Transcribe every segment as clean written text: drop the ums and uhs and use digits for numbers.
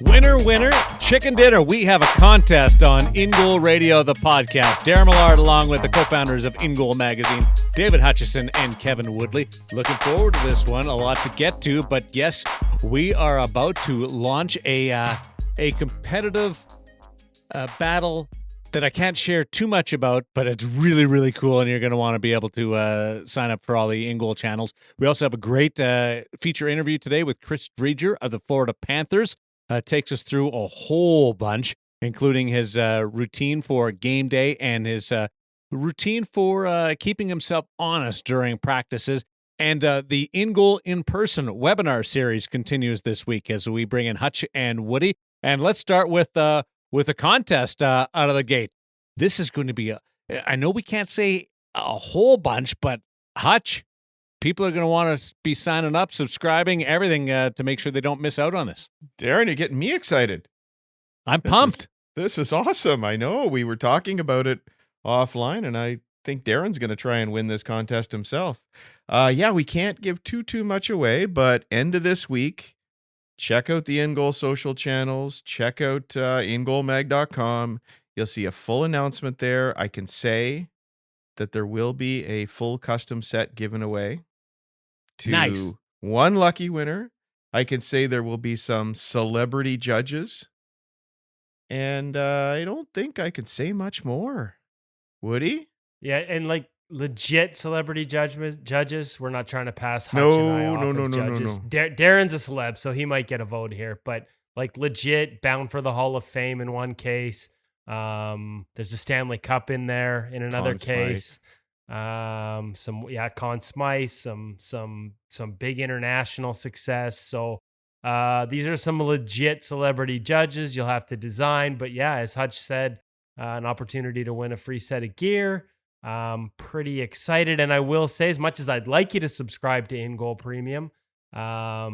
Winner, winner, chicken dinner. We have a contest on InGoal Radio, the podcast. Darren Millard, along with the co-founders of InGoal Magazine, David Hutchison and Kevin Woodley. Looking forward to this one. A lot to get to, but yes, we are about to launch a competitive battle that I can't share too much about, but it's really, really cool, and you're going to want to be able to sign up for all the InGoal channels. We also have a great feature interview today with Chris Driedger of the Florida Panthers. Takes us through a whole bunch, including his routine for game day and his routine for keeping himself honest during practices. And the InGoal in-person webinar series continues this week as we bring in Hutch and Woody. And let's start with a contest out of the gate. This is going to be I know we can't say a whole bunch, but Hutch, people are going to want to be signing up, subscribing, everything to make sure they don't miss out on this. Darren, you're getting me excited. I'm pumped. This is awesome. I know we were talking about it offline, and I think Darren's going to try and win this contest himself. Yeah, we can't give too much away, but end of this week, check out the InGoal social channels. Check out ingoalmag.com. You'll see a full announcement there. I can say that there will be a full custom set given away to one lucky winner. I can say there will be some celebrity judges, and I don't think I can say much more. Woody? Yeah, and like legit celebrity judges. We're not trying to pass Hutch and I off as judges. Darren's a celeb, so he might get a vote here, but like legit bound for the Hall of Fame in one case. There's a Stanley Cup in there in another case. Conn Smythe, some big international success. So these are some legit celebrity judges you'll have to design. But yeah, as Hutch said, an opportunity to win a free set of gear. Pretty excited. And I will say, as much as I'd like you to subscribe to InGoal Premium,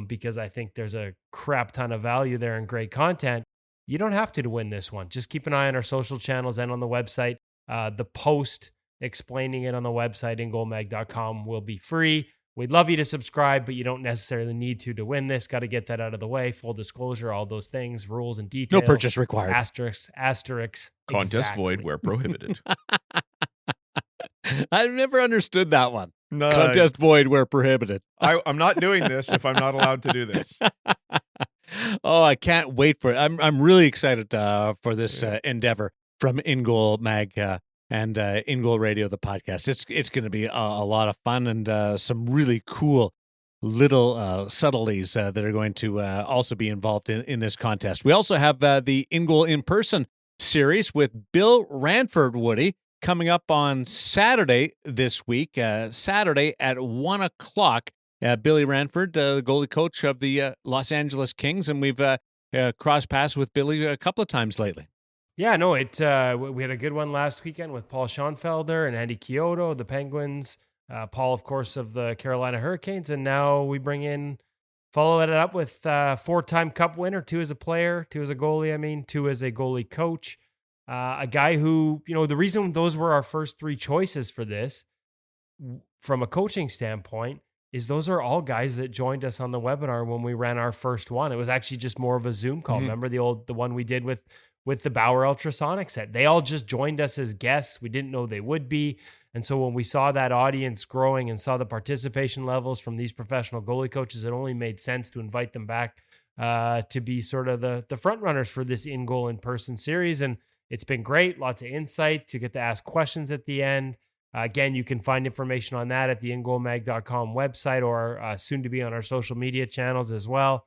because I think there's a crap ton of value there and great content, you don't have to win this one. Just keep an eye on our social channels and on the website. The post explaining it on the website, ingoalmag.com, will be free. We'd love you to subscribe, but you don't necessarily need to win this. Got to get that out of the way. Full disclosure, all those things, rules and details. No purchase required. Asterisks. Contest void where prohibited. I've never understood that one. No. Contest void where prohibited. I'm not doing this if I'm not allowed to do this. Oh, I can't wait for it. I'm really excited for this endeavor from InGoal Mag and InGoal Radio, the podcast. It's going to be a lot of fun and some really cool little subtleties that are going to also be involved in this contest. We also have the InGoal in-person series with Bill Ranford, Woody, coming up on Saturday this week, Saturday at 1 o'clock. Billy Ranford, the goalie coach of the Los Angeles Kings, and we've crossed paths with Billy a couple of times lately. Yeah, no, we had a good one last weekend with Paul Schoenfelder and Andy Chiodo, the Penguins. Paul, of course, of the Carolina Hurricanes, and now we follow it up with four-time Cup winner, 2 as a player, 2 as a goalie, 2 as a goalie coach. A guy who, the reason those were our first 3 choices for this, from a coaching standpoint, is those are all guys that joined us on the webinar when we ran our first one. It was actually just more of a Zoom call. Mm-hmm. Remember the one we did with the Bauer Ultrasonic set? They all just joined us as guests. We didn't know they would be. And so when we saw that audience growing and saw the participation levels from these professional goalie coaches, it only made sense to invite them back to be sort of the front runners for this InGoal in-person series. And it's been great. Lots of insights. You get to ask questions at the end. Again, you can find information on that at the ingoalmag.com website or soon to be on our social media channels as well.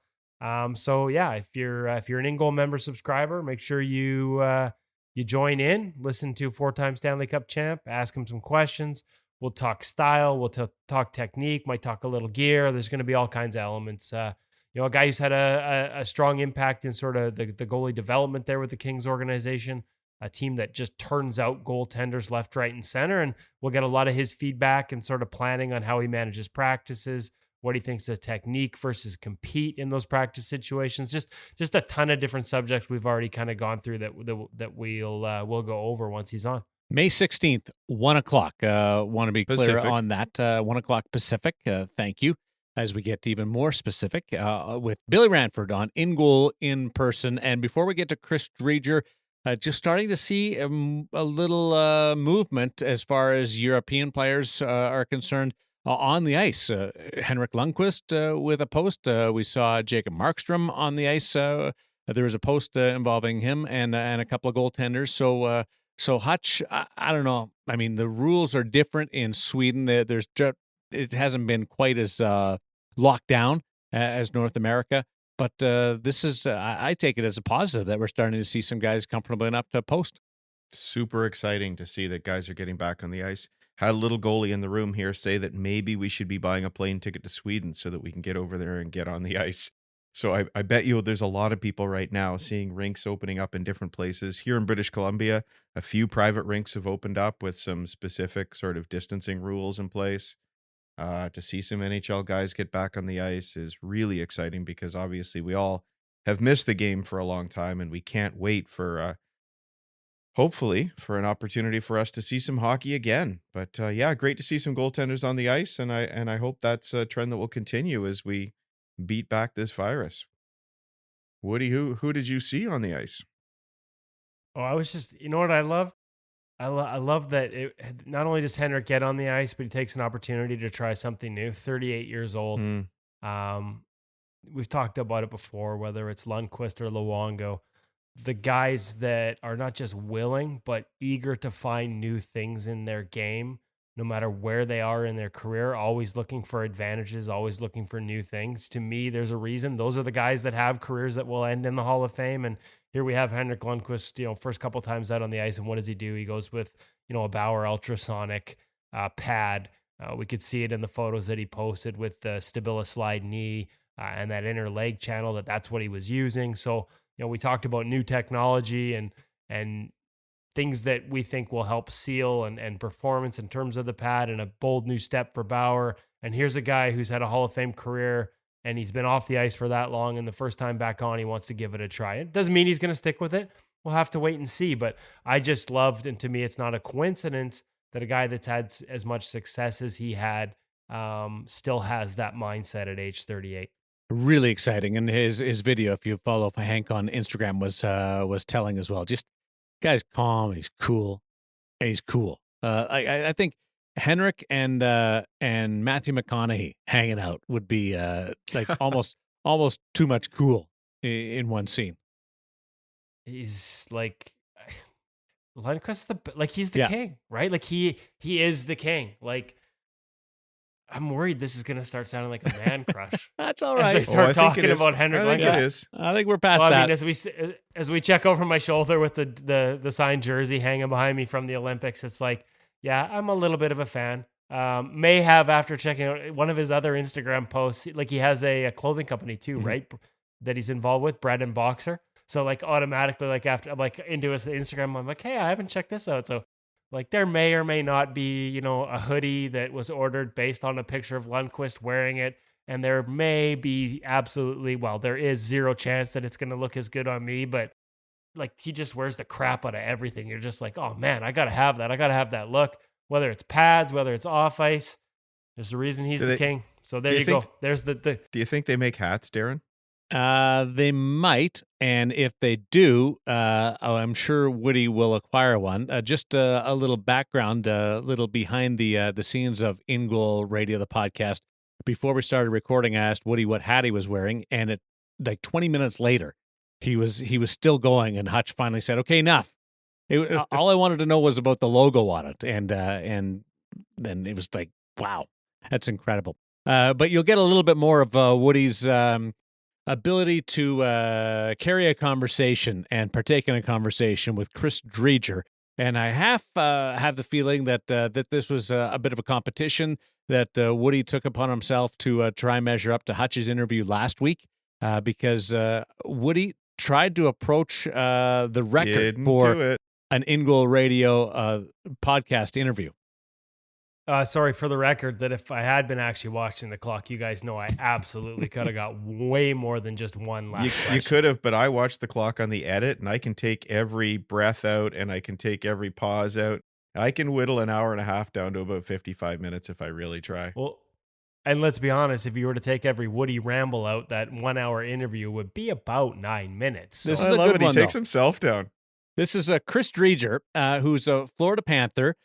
So yeah, if you're an InGoal member subscriber, make sure you join in, listen to 4-time Stanley Cup champ, ask him some questions. We'll talk style, we'll talk technique, might talk a little gear. There's going to be all kinds of elements. A guy who's had a strong impact in sort of the goalie development there with the Kings organization. A team that just turns out goaltenders left, right, and center. And we'll get a lot of his feedback and sort of planning on how he manages practices, what he thinks of technique versus compete in those practice situations. Just a ton of different subjects we've already kind of gone through that we'll go over once he's on. May 16th, 1 o'clock. Want to be clear Pacific. on that. 1 o'clock Pacific. Thank you. as we get even more specific with Billy Ranford on InGoal in person. And before we get to Chris Driedger, just starting to see a little movement as far as European players are concerned on the ice. Henrik Lundqvist with a post. We saw Jacob Markstrom on the ice. There was a post involving him and a couple of goaltenders. So Hutch, I don't know. I mean, the rules are different in Sweden. It hasn't been quite as locked down as North America. But this is, I take it as a positive that we're starting to see some guys comfortable enough to post. Super exciting to see that guys are getting back on the ice. Had a little goalie in the room here say that maybe we should be buying a plane ticket to Sweden so that we can get over there and get on the ice. So I bet you there's a lot of people right now seeing rinks opening up in different places. Here in British Columbia, a few private rinks have opened up with some specific sort of distancing rules in place. To see some NHL guys get back on the ice is really exciting because obviously we all have missed the game for a long time, and we can't wait for hopefully for an opportunity for us to see some hockey again. But yeah, great to see some goaltenders on the ice, and I hope that's a trend that will continue as we beat back this virus. Woody, who did you see on the ice? Oh, I was just, you know what I love? I love that not only does Henrik get on the ice, but he takes an opportunity to try something new. 38 years old. We've talked about it before, whether it's Lundqvist or Luongo, the guys that are not just willing, but eager to find new things in their game, no matter where they are in their career, always looking for advantages, always looking for new things. To me, there's a reason. Those are the guys that have careers that will end in the Hall of Fame. And here we have Henrik Lundqvist, first couple times out on the ice. And what does he do? He goes with, a Bauer ultrasonic pad. We could see it in the photos that he posted with the Stabila slide knee and that inner leg channel, that's what he was using. So, we talked about new technology and things that we think will help seal and performance in terms of the pad, and a bold new step for Bauer. And here's a guy who's had a Hall of Fame career, and he's been off the ice for that long, and the first time back on, he wants to give it a try. It doesn't mean he's going to stick with it. We'll have to wait and see. But I just loved, and to me, it's not a coincidence that a guy that's had as much success as he had still has that mindset at age 38. Really exciting. And his video, if you follow Hank on Instagram, was telling as well. Just guy's calm, he's cool, and he's cool. I think Henrik and Matthew McConaughey hanging out would be like almost too much cool in one scene. He's like Lundqvist, he's the king, right? Like he is the king. Like, I'm worried this is going to start sounding like a man crush. That's all right. As I start talking about Henrik Lundqvist. I think it is. I think we're past that. I mean, as we check over my shoulder with the signed jersey hanging behind me from the Olympics, it's like, yeah, I'm a little bit of a fan. May have after checking out one of his other Instagram posts, like he has a clothing company too, right? That he's involved with, Bread and Boxer. So like automatically, like after I'm like into his Instagram, I'm like, hey, I haven't checked this out. So like there may or may not be, a hoodie that was ordered based on a picture of Lundqvist wearing it. And there may be there is zero chance that it's going to look as good on me, but like he just wears the crap out of everything. You're just like, oh man, I got to have that. I got to have that look, whether it's pads, whether it's off ice. There's a reason he's the king. So there you go. There's the. Do you think they make hats, Darren? They might, and if they do, I'm sure Woody will acquire one. Just a little background, a little behind the scenes of InGoal Radio, the podcast. Before we started recording, I asked Woody what hat he was wearing, and it like 20 minutes later, he was still going, and Hutch finally said, "Okay, enough." All I wanted to know was about the logo on it, and then it was like, wow, that's incredible. But you'll get a little bit more of Woody's ability to carry a conversation and partake in a conversation with Chris Driedger. And I have the feeling that this was a bit of a competition that Woody took upon himself to try and measure up to Hutch's interview last week, because Woody tried to approach the record for an InGoal Radio podcast interview. Sorry for the record that if I had been actually watching the clock, you guys know I absolutely could have got way more than just one last question. You could have, but I watched the clock on the edit, and I can take every breath out, and I can take every pause out. I can whittle an hour and a half down to about 55 minutes if I really try. Well, And let's be honest, if you were to take every Woody ramble out, that 1 hour interview would be about 9 minutes. So This I is a love good it. He one, takes though. himself down. This is Chris Driedger, who's a Florida Panther,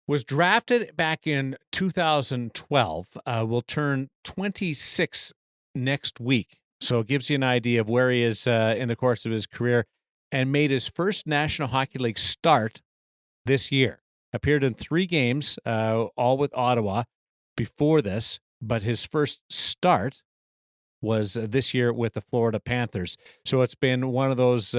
was drafted back in 2012, will turn 26 next week. So it gives you an idea of where he is in the course of his career, and made his first National Hockey League start this year. Appeared in 3 games, all with Ottawa before this, but his first start was this year with the Florida Panthers. So it's been one of those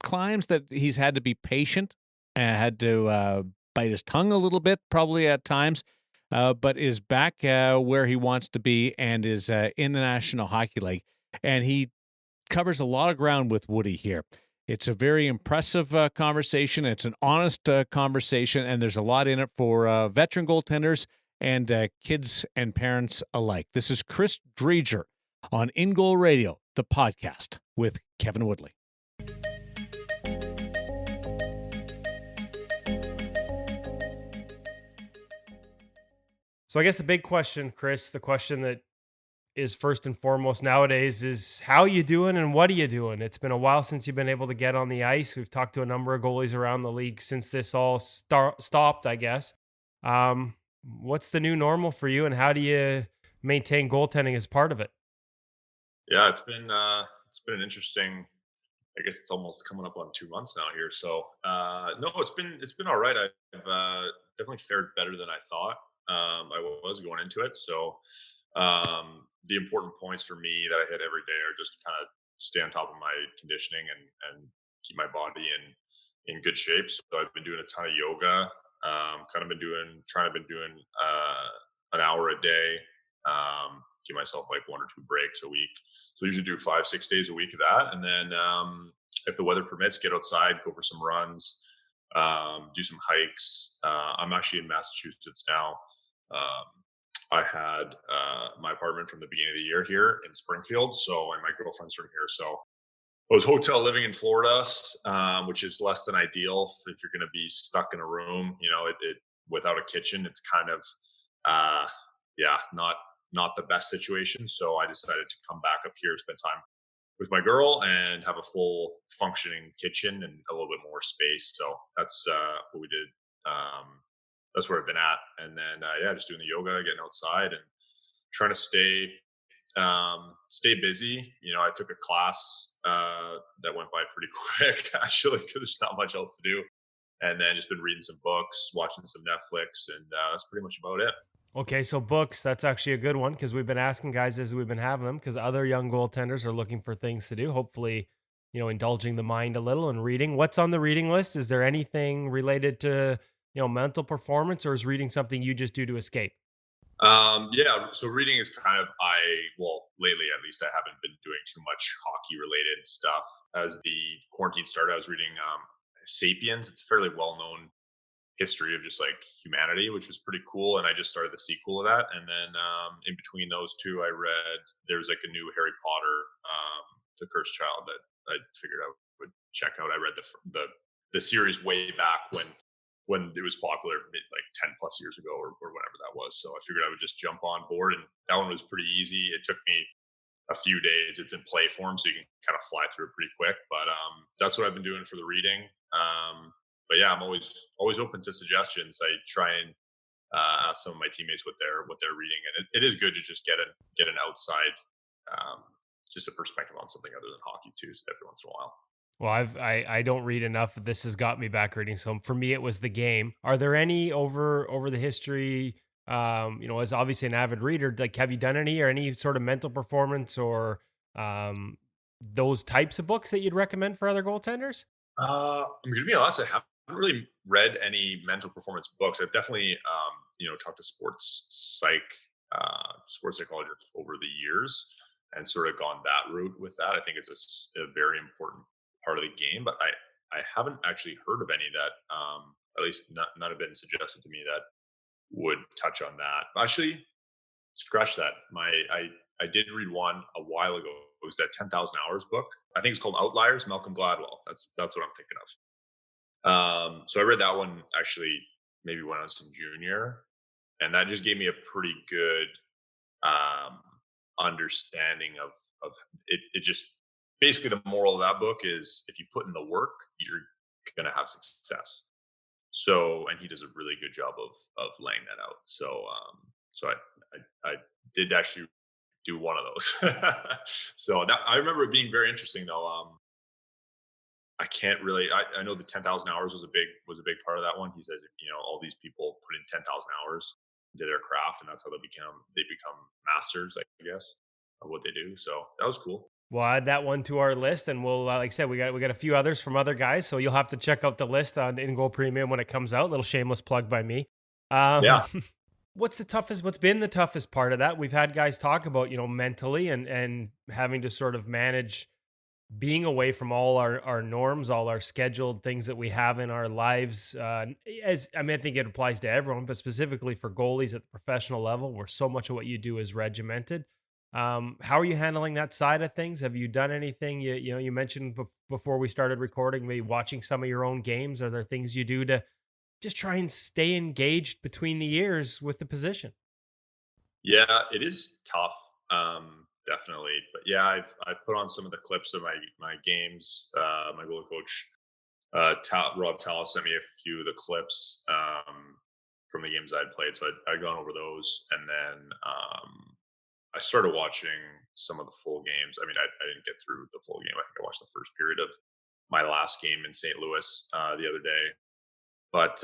climbs that he's had to be patient and had to bite his tongue a little bit, probably at times, but is back where he wants to be and is in the National Hockey League. And he covers a lot of ground with Woody here. It's a very impressive conversation. It's an honest conversation, and there's a lot in it for veteran goaltenders and kids and parents alike. This is Chris Dreiger on InGoal Radio, the podcast with Kevin Woodley. I guess the big question, Chris, the question that is first and foremost nowadays is how you doing and what are you doing? It's been a while since you've been able to get on the ice. We've talked to a number of goalies around the league since this all stopped, I guess. What's the new normal for you, and how do you maintain goaltending as part of it? Yeah, it's been an interesting. I guess it's almost coming up on 2 months now here. So no, it's been all right. I've definitely fared better than I thought I was going into it. So the important points for me that I hit every day are just kind of stay on top of my conditioning and keep my body in good shape. So I've been doing a ton of yoga. Been doing an hour a day. Give myself like 1 or 2 breaks a week. So I usually do 5-6 days a week of that. And then if the weather permits, get outside, go for some runs, do some hikes. I'm actually in Massachusetts now. I had my apartment from the beginning of the year here in Springfield. So, and my girlfriend's from here. So I was hotel living in Florida, which is less than ideal if you're going to be stuck in a room, it without a kitchen. It's kind of, not the best situation. So I decided to come back up here, spend time with my girl, and have a full functioning kitchen and a little bit more space. So that's what we did. That's where I've been at. And then, just doing the yoga, getting outside and trying to stay busy. I took a class that went by pretty quick, actually, because there's not much else to do. And then just been reading some books, watching some Netflix, and that's pretty much about it. Okay, so books, that's actually a good one, because we've been asking guys as we've been having them, because other young goaltenders are looking for things to do, hopefully, indulging the mind a little and reading. What's on the reading list? Is there anything related to, mental performance, or is reading something you just do to escape? So reading is kind of, lately at least, I haven't been doing too much hockey related stuff. As the quarantine started, I was reading Sapiens. It's a fairly well-known history of just like humanity, which was pretty cool. And I just started the sequel of that. And then in between those two, I read, there's like a new Harry Potter, The Cursed Child, that I figured I would check out. I read the series way back when it was popular, like 10 plus years ago or whatever that was. So I figured I would just jump on board, and that one was pretty easy. It took me a few days. It's in play form, so you can kind of fly through it pretty quick. But that's what I've been doing for the reading. But yeah, I'm always open to suggestions. I try and ask some of my teammates what they're reading, and it is good to just get an outside, just a perspective on something other than hockey too, every once in a while. Well, I don't read enough. This has got me back reading. So for me, it was the game. Are there any over the history? As obviously an avid reader, like, have you done any sort of mental performance or those types of books that you'd recommend for other goaltenders? I'm going to be honest. I haven't really read any mental performance books. I've definitely, talked to sports psychologists over the years and sort of gone that route with that. I think it's a very important part of the game, but I haven't actually heard of any that, at least none have been suggested to me that would touch on that. Actually, scratch that. I did read one a while ago. It was that 10,000 Hours book. I think it's called Outliers, Malcolm Gladwell. That's what I'm thinking of. So I read that one actually maybe when I was in junior. And that just gave me a pretty good um, understanding of it. It just basically the moral of that book is if you put in the work, you're gonna have success. So, and he does a really good job of laying that out. So I did actually do one of those. So that, I remember it being very interesting though. I can't really. I know the 10,000 hours was a big part of that one. He says, all these people put in 10,000 hours into their craft, and that's how they become masters, I guess, of what they do. So that was cool. We'll add that one to our list, and we'll, like I said, we got a few others from other guys, so you'll have to check out the list on InGoal Premium when it comes out. Little shameless plug by me. Yeah. What's been the toughest part of that? We've had guys talk about, mentally and having to sort of manage being away from all our norms, all our scheduled things that we have in our lives. I think it applies to everyone, but specifically for goalies at the professional level, where so much of what you do is regimented. How are you handling that side of things? Have you done anything? You mentioned before we started recording, maybe watching some of your own games. Are there things you do to just try and stay engaged between the years with the position? Yeah, it is tough, definitely. But yeah, I've put on some of the clips of my games. My goalie coach, Rob Tallis, sent me a few of the clips from the games I'd played. So I'd gone over those, and then I started watching some of the full games. I mean, I didn't get through the full game. I think I watched the first period of my last game in St. Louis the other day. But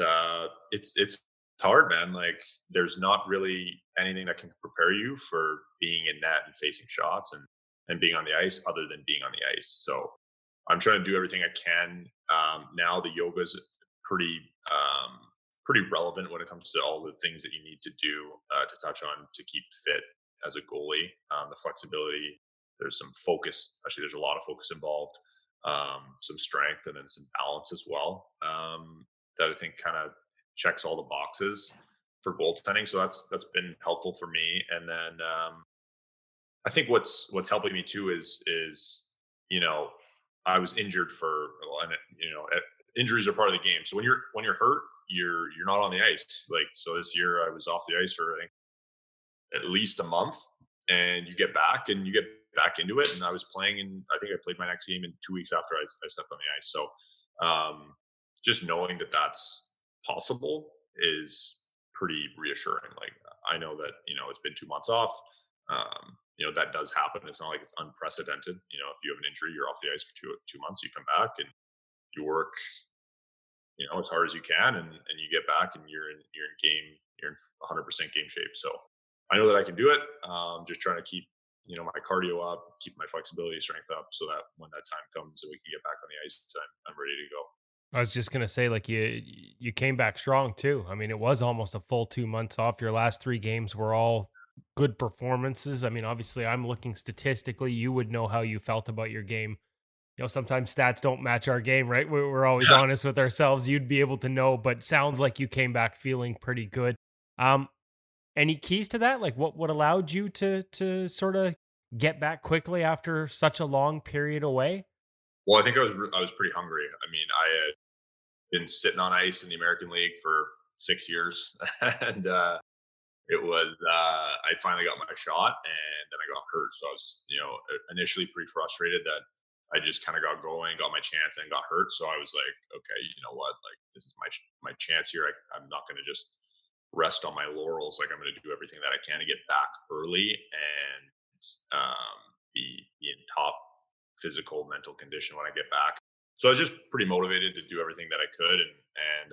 it's hard, man. Like, there's not really anything that can prepare you for being in net and facing shots and being on the ice other than being on the ice. So I'm trying to do everything I can. Now the yoga's pretty pretty relevant when it comes to all the things that you need to do to touch on to keep fit as a goalie. The flexibility, there's some focus. Actually, there's a lot of focus involved. Some strength, and then some balance as well. That I think kind of checks all the boxes for goaltending. So that's been helpful for me. And then I think what's helping me too is I was injured and injuries are part of the game. So when you're hurt, you're not on the ice. Like, so this year I was off the ice for I think at least a month, and you get back into it. And I was playing, and I think I played my next game in 2 weeks after I stepped on the ice. So just knowing that that's possible is pretty reassuring. Like, I know that, it's been 2 months off. That does happen. It's not like it's unprecedented. If you have an injury, you're off the ice for two months, you come back and you work, as hard as you can, and you get back and you're in 100% game shape. So I know that I can do it. Just trying to keep, my cardio up, keep my flexibility strength up, so that when that time comes and we can get back on the ice, I'm ready to go. I was just gonna say, like, you came back strong too. I mean, it was almost a full 2 months off. Your last 3 games were all good performances. I mean, obviously, I'm looking statistically. You would know how you felt about your game. Sometimes stats don't match our game, right? We're always honest with ourselves. You'd be able to know, but sounds like you came back feeling pretty good. Any keys to that? Like, what allowed you to sort of get back quickly after such a long period away? Well, I think I was pretty hungry. I mean, I had been sitting on ice in the American League for 6 years, and it was I finally got my shot, and then I got hurt. So I was, initially pretty frustrated that I just kind of got going, got my chance, and got hurt. So I was like, okay, you know what? Like, this is my chance here. I'm not going to just rest on my laurels. Like, I'm going to do everything that I can to get back early and be in top physical, mental condition when I get back. So I was just pretty motivated to do everything that I could, and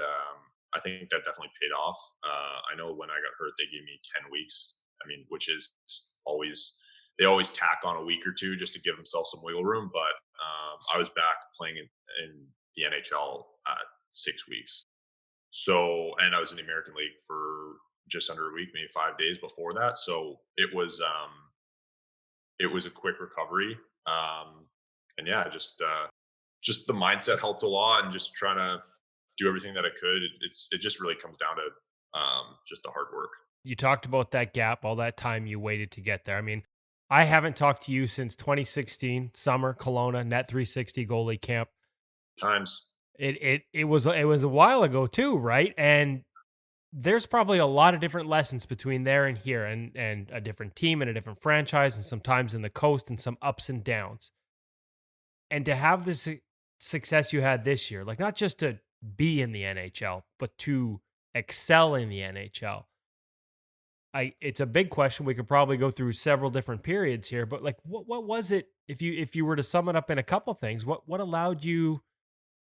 I think that definitely paid off. I know when I got hurt, they gave me 10 weeks. I mean, which is they always tack on a week or two just to give themselves some wiggle room. But I was back playing in the NHL 6 weeks. So, and I was in the American League for just under a week, maybe 5 days before that. So it was a quick recovery. And yeah, just the mindset helped a lot, and just trying to do everything that I could. It just really comes down to just the hard work. You talked about that gap, all that time you waited to get there. I mean, I haven't talked to you since 2016 summer, Kelowna, Net 360 goalie camp. Times. It was a while ago too, right? And there's probably a lot of different lessons between there and here, and a different team and a different franchise, and sometimes in the coast and some ups and downs. And to have the success you had this year, like not just to be in the NHL, but to excel in the NHL. It's a big question. We could probably go through several different periods here, but like what was it, if you were to sum it up in a couple things, what allowed you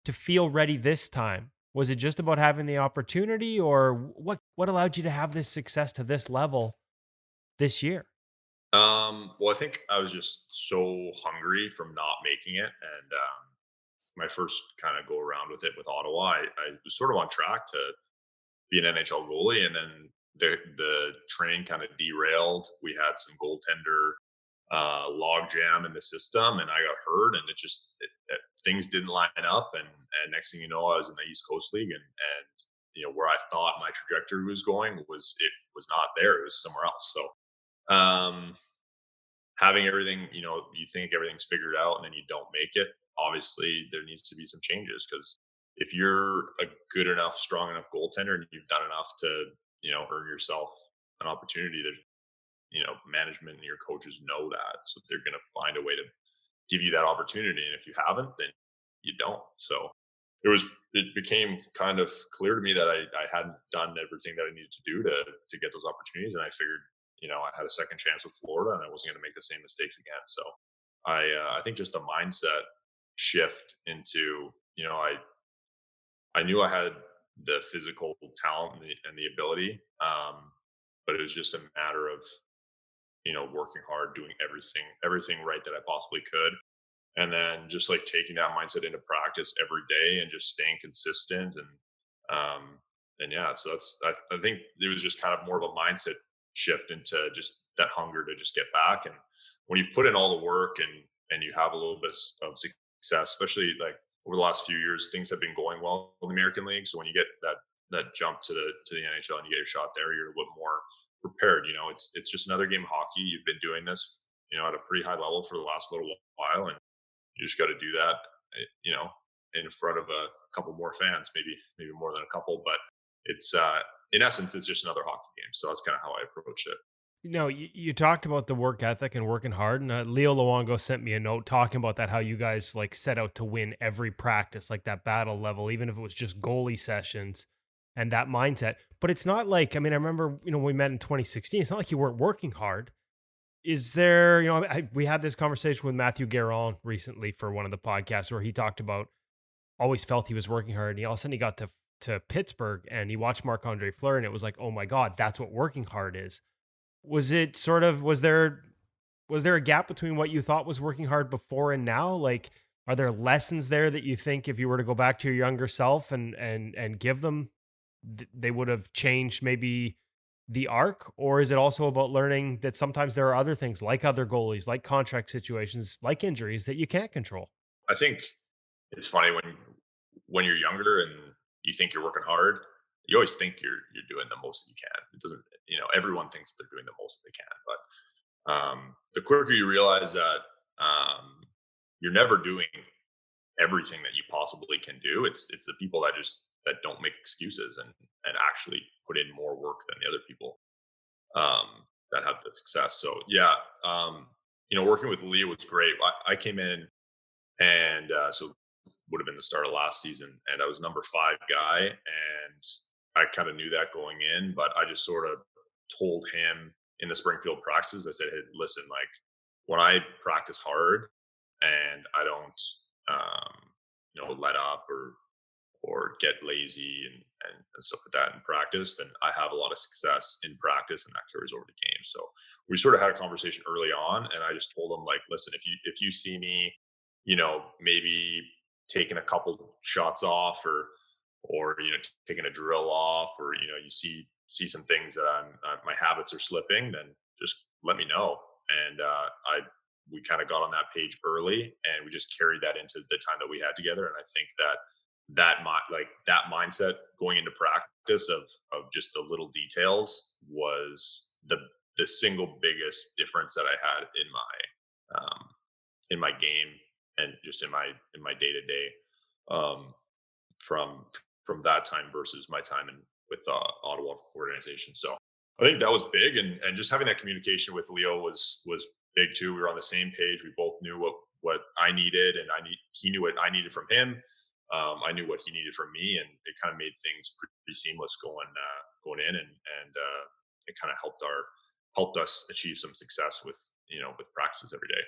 to feel ready this time? Was it just about having the opportunity, or what allowed you to have this success to this level this year? Well, I think I was just so hungry from not making it, and my first kind of go around with it with Ottawa, I was sort of on track to be an NHL goalie, and then the train kind of derailed. We had some goaltender log jam in the system, and I got hurt, and things didn't line up, and next thing you know, I was in the East Coast League, and where I thought my trajectory was going was not there. It was somewhere else. So having everything, you think everything's figured out, and then you don't make it. Obviously, there needs to be some changes, because if you're a good enough, strong enough goaltender and you've done enough to, earn yourself an opportunity, that management and your coaches know that, so they're going to find a way to give you that opportunity. And if you haven't, then you don't. So it became kind of clear to me that I hadn't done everything that I needed to do to get those opportunities. And I figured, I had a second chance with Florida, and I wasn't going to make the same mistakes again. So I think just a mindset shift into, I knew I had the physical talent and the ability, but it was just a matter of, working hard, doing everything right that I possibly could. And then just like taking that mindset into practice every day and just staying consistent. And yeah, so I think it was just kind of more of a mindset shift into just that hunger to just get back. And when you've put in all the work, and you have a little bit of success, especially like over the last few years, things have been going well in the American League. So when you get that jump to the NHL and you get your shot there, you're a little more prepared. It's just another game of hockey. You've been doing this, at a pretty high level for the last little while, and you just got to do that, in front of a couple more fans, maybe more than a couple. But it's in essence, it's just another hockey game. So that's kind of how I approached it. You talked about the work ethic and working hard, and Leo Luongo sent me a note talking about that, how you guys like set out to win every practice, like that battle level, even if it was just goalie sessions and that mindset. But it's not like, I mean, I remember, when we met in 2016, it's not like you weren't working hard. Is there, we had this conversation with Matthew Guerin recently for one of the podcasts, where he talked about always felt he was working hard. And all of a sudden he got to Pittsburgh and he watched Marc-Andre Fleury, and it was like, oh my God, that's what working hard is. Was it sort of, was there a gap between what you thought was working hard before and now? Like, are there lessons there that you think if you were to go back to your younger self and give them, they would have changed maybe the arc? Or is it also about learning that sometimes there are other things, like other goalies, like contract situations, like injuries, that you can't control? I think it's funny when you're younger and you think you're working hard, you always think you're doing the most that you can. It doesn't, everyone thinks that they're doing the most that they can, but the quicker you realize that you're never doing everything that you possibly can do, it's the people that don't make excuses and actually put in more work than the other people that have the success. So yeah, working with Lee was great. I came in, and so would have been the start of last season, and I was number 5 guy, and I kind of knew that going in, but I just sort of told him in the Springfield practices, I said, hey, listen, like when I practice hard and I don't, let up or get lazy and stuff like that in practice, then I have a lot of success in practice, and that carries over to games. So we sort of had a conversation early on, and I just told him, like, listen, if you see me, maybe taking a couple shots off, or taking a drill off, or you see some things that my habits are slipping, then just let me know. And we kind of got on that page early, and we just carried that into the time that we had together. And I think that mindset going into practice of just the little details was the single biggest difference that I had in my game, and just in my day to day, from that time versus my time with Ottawa organization. So I think that was big, and just having that communication with Leo was big too. We were on the same page. We both knew what I needed, and he knew what I needed from him. I knew what he needed from me, and it kind of made things pretty seamless going in, and it kind of helped us achieve some success with with practices every day.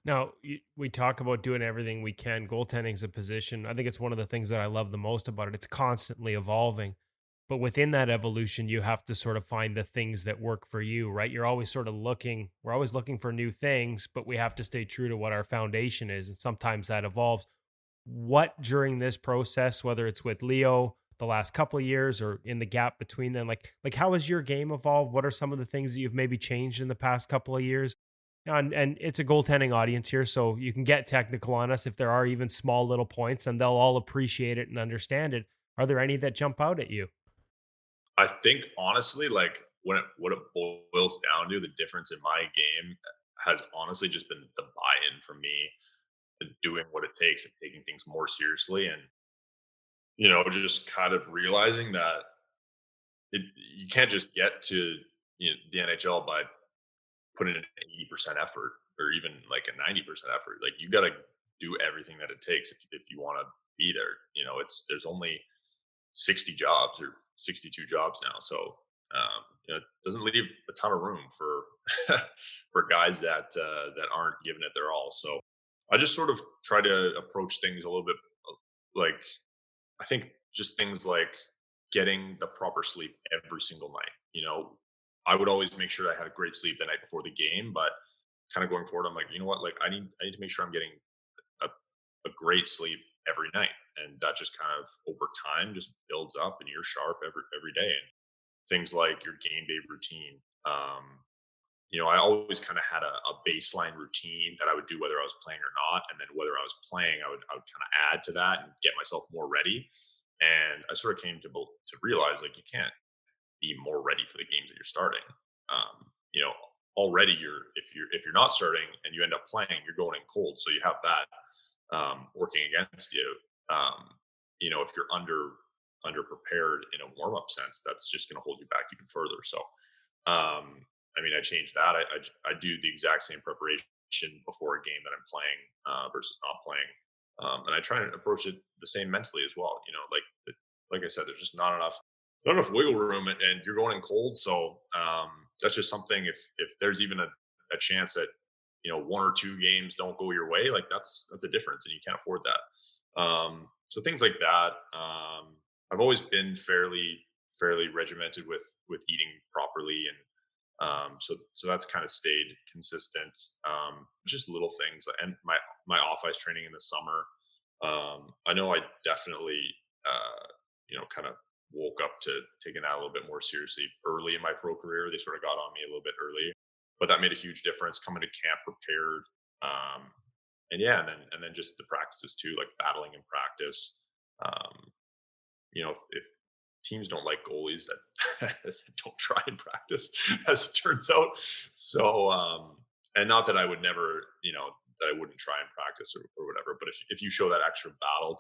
Now, we talk about doing everything we can. Goaltending is a position. I think it's one of the things that I love the most about it. It's constantly evolving. But within that evolution, you have to sort of find the things that work for you, right? You're always sort of we're always looking for new things, but we have to stay true to what our foundation is. And sometimes that evolves. What during this process, whether it's with Leo the last couple of years or in the gap between them, like how has your game evolved? What are some of the things that you've maybe changed in the past couple of years? And it's a goaltending audience here, so you can get technical on us if there are even small little points, and they'll all appreciate it and understand it. Are there any that jump out at you? I think honestly, like what it boils down to, the difference in my game has honestly just been the buy-in for me, doing what it takes and taking things more seriously, and just kind of realizing that you can't just get to the NHL by putting in an 80% effort or even like a 90% effort. Like you got to do everything that it takes if you want to be there. There's only 60 jobs or 62 jobs now. So, it doesn't leave a ton of room for, for guys that aren't giving it their all. So I just sort of try to approach things a little bit like, I think just things like getting the proper sleep every single night. I would always make sure I had a great sleep the night before the game, but kind of going forward, I'm like, you know what? Like I need to make sure I'm getting a, a great sleep every night. And that just kind of over time just builds up and you're sharp every day. And things like your game day routine. I always kind of had a baseline routine that I would do whether I was playing or not. And then whether I was playing, I would kind of add to that and get myself more ready. And I sort of came to realize like you can't be more ready for the games that you're starting. Um, you know, already if you're not starting and you end up playing, you're going in cold. So you have that working against you. If you're under prepared in a warm up sense, that's just going to hold you back even further. So, I changed that. I do the exact same preparation before a game that I'm playing versus not playing, and I try to approach it the same mentally as well. Like I said, there's just not enough wiggle room, and you're going in cold. So that's just something. If there's even a chance that one or two games don't go your way, like that's a difference, and you can't afford that. So things like that. I've always been fairly regimented with eating properly, and so that's kind of stayed consistent. Just little things, and my off ice training in the summer. I know I definitely kind of woke up to taking that a little bit more seriously early in my pro career. They sort of got on me a little bit early, but that made a huge difference coming to camp prepared. And then just the practices too, like battling in practice. If teams don't like goalies that don't try in practice, as it turns out. So, and not that I would never, that I wouldn't try in practice or whatever, but if you show that extra battle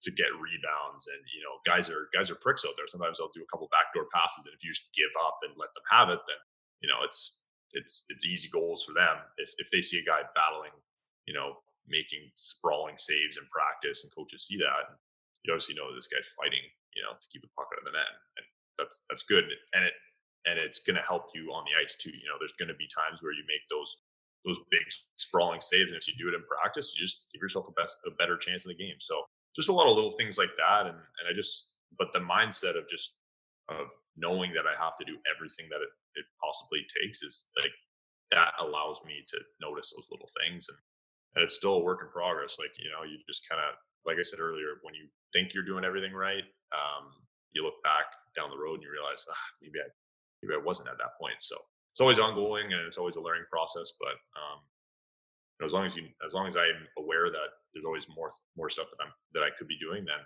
to get rebounds, and guys are pricks out there. Sometimes they'll do a couple backdoor passes, and if you just give up and let them have it, then it's easy goals for them. If they see a guy battling, making sprawling saves in practice, and coaches see that, you obviously know this guy's fighting, to keep the puck out of the net, and that's good, and it's going to help you on the ice too. There's going to be times where you make those big sprawling saves, and if you do it in practice, you just give yourself a better chance in the game. So just a lot of little things like that, and but the mindset of knowing that I have to do everything that it possibly takes is like that allows me to notice those little things, and it's still a work in progress. Like you just kind of, like I said earlier, when you think you're doing everything right, you look back down the road and you realize maybe I wasn't at that point. So it's always ongoing, and it's always a learning process. But as long as I'm aware that there's always more stuff that I could be doing, then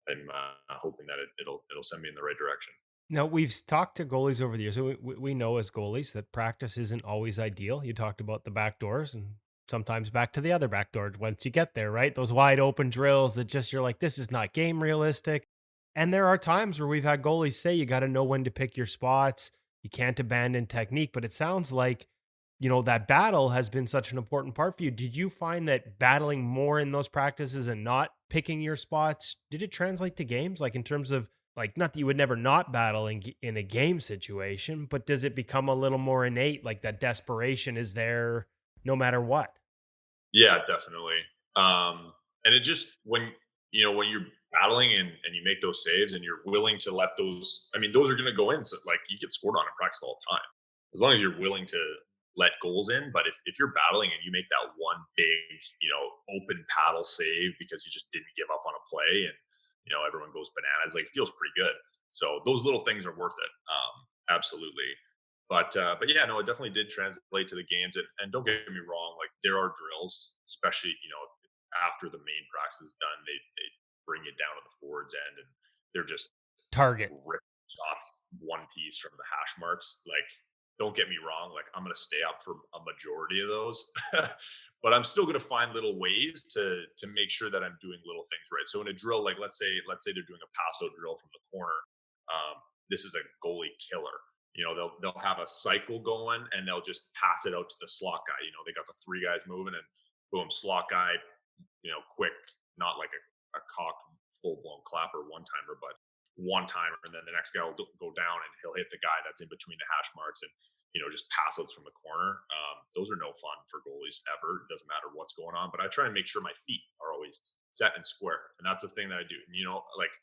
I'm hoping that it'll send me in the right direction. Now, we've talked to goalies over the years. So we know as goalies that practice isn't always ideal. You talked about the back doors, and sometimes back to the other back door once you get there, right? Those wide open drills that just, you're like, this is not game realistic. And there are times where we've had goalies say you got to know when to pick your spots. You can't abandon technique, but it sounds like, that battle has been such an important part for you. Did you find that battling more in those practices and not picking your spots, did it translate to games? Like in terms of like, not that you would never not battle in a game situation, but does it become a little more innate? Like that desperation is there no matter what? Yeah, definitely. And it just when you're battling and you make those saves and you're willing to let those, I mean, those are going to go in. So like you get scored on in practice all the time, as long as you're willing to let goals in. But if you're battling and you make that one big, open paddle save because you just didn't give up on a play and, everyone goes bananas, like it feels pretty good. So those little things are worth it. Absolutely. But yeah, no, it definitely did translate to the games. And don't get me wrong, like there are drills, especially after the main practice is done, they bring you down to the forwards end and they're just Target. rip shots one piece from the hash marks. Like, don't get me wrong, like I'm gonna stay up for a majority of those, but I'm still gonna find little ways to make sure that I'm doing little things right. So in a drill, like let's say they're doing a pass out drill from the corner. This is a goalie killer. They'll have a cycle going and they'll just pass it out to the slot guy. They got the three guys moving and boom, slot guy, quick, not like a cock full blown clapper one timer, but one timer. And then the next guy will go down and he'll hit the guy that's in between the hash marks and, just pass outs from the corner. Those are no fun for goalies ever. It doesn't matter what's going on, but I try and make sure my feet are always set and square. And that's the thing that I do. And, like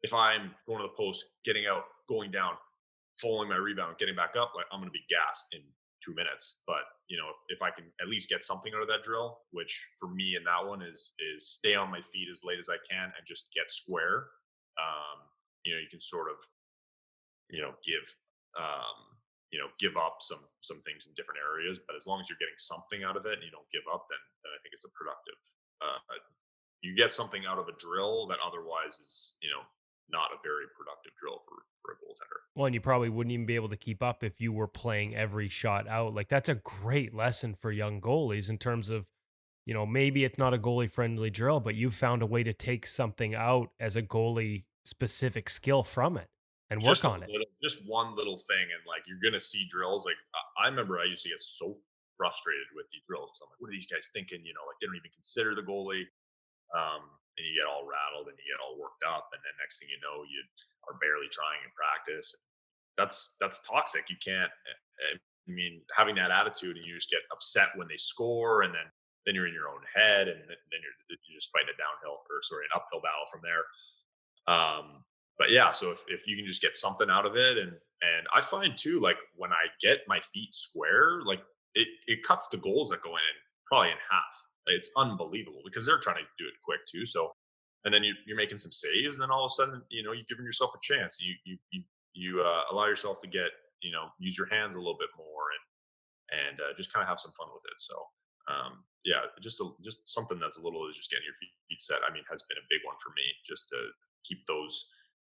if I'm going to the post, getting out, going down, following my rebound, getting back up, like I'm going to be gassed in 2 minutes. But if I can at least get something out of that drill, which for me in that one is stay on my feet as late as I can and just get square. You can sort of give up some things in different areas, but as long as you're getting something out of it and you don't give up, then I think it's a productive. You get something out of a drill that otherwise is not a very productive drill for a goaltender. Well, and you probably wouldn't even be able to keep up if you were playing every shot out. Like that's a great lesson for young goalies in terms of, maybe it's not a goalie friendly drill, but you've found a way to take something out as a goalie specific skill from it and work on it. Just one little thing. And like, you're going to see drills. Like I remember I used to get so frustrated with these drills. I'm like, what are these guys thinking? Like they don't even consider the goalie. And you get all rattled and you get all worked up. And then next thing you know, you are barely trying in practice. That's toxic. You can't, having that attitude and you just get upset when they score and then you're in your own head and then you're just fighting an uphill battle from there. But yeah, so if you can just get something out of it and I find too, like when I get my feet square, like it cuts the goals that go in probably in half. It's unbelievable because they're trying to do it quick too. So, and then you're making some saves, and then all of a sudden, you're giving yourself a chance. You allow yourself to get, use your hands a little bit more and just kind of have some fun with it. So, yeah, just something that's a little is just getting your feet set. Has been a big one for me, just to keep those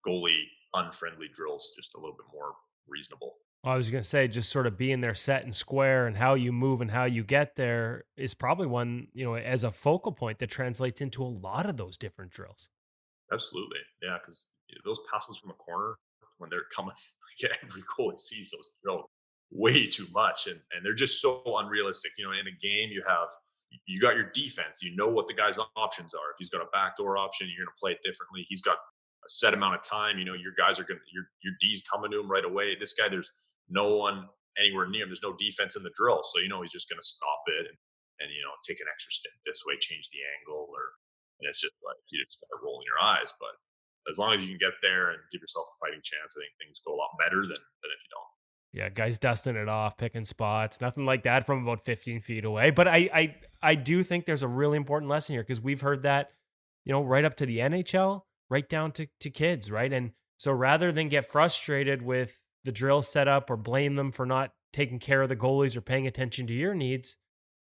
goalie unfriendly drills just a little bit more reasonable. Well, I was going to say, just sort of being there set and square and how you move and how you get there is probably one, as a focal point that translates into a lot of those different drills. Absolutely. Yeah. Cause those passes from a corner when they're coming, every goalie sees those drills way too much. And they're just so unrealistic. In a game you got your defense, what the guy's options are. If he's got a backdoor option, you're going to play it differently. He's got a set amount of time, your guys are your D's coming to him right away. This guy, there's no one anywhere near him. There's no defense in the drill. So, he's just going to stop it and take an extra step this way, change the angle, and it's just like, you just start rolling your eyes. But as long as you can get there and give yourself a fighting chance, I think things go a lot better than if you don't. Yeah, guys dusting it off, picking spots, nothing like that from about 15 feet away. But I do think there's a really important lesson here because we've heard that, right up to the NHL, right down to kids, right? And so rather than get frustrated with the drill setup or blame them for not taking care of the goalies or paying attention to your needs,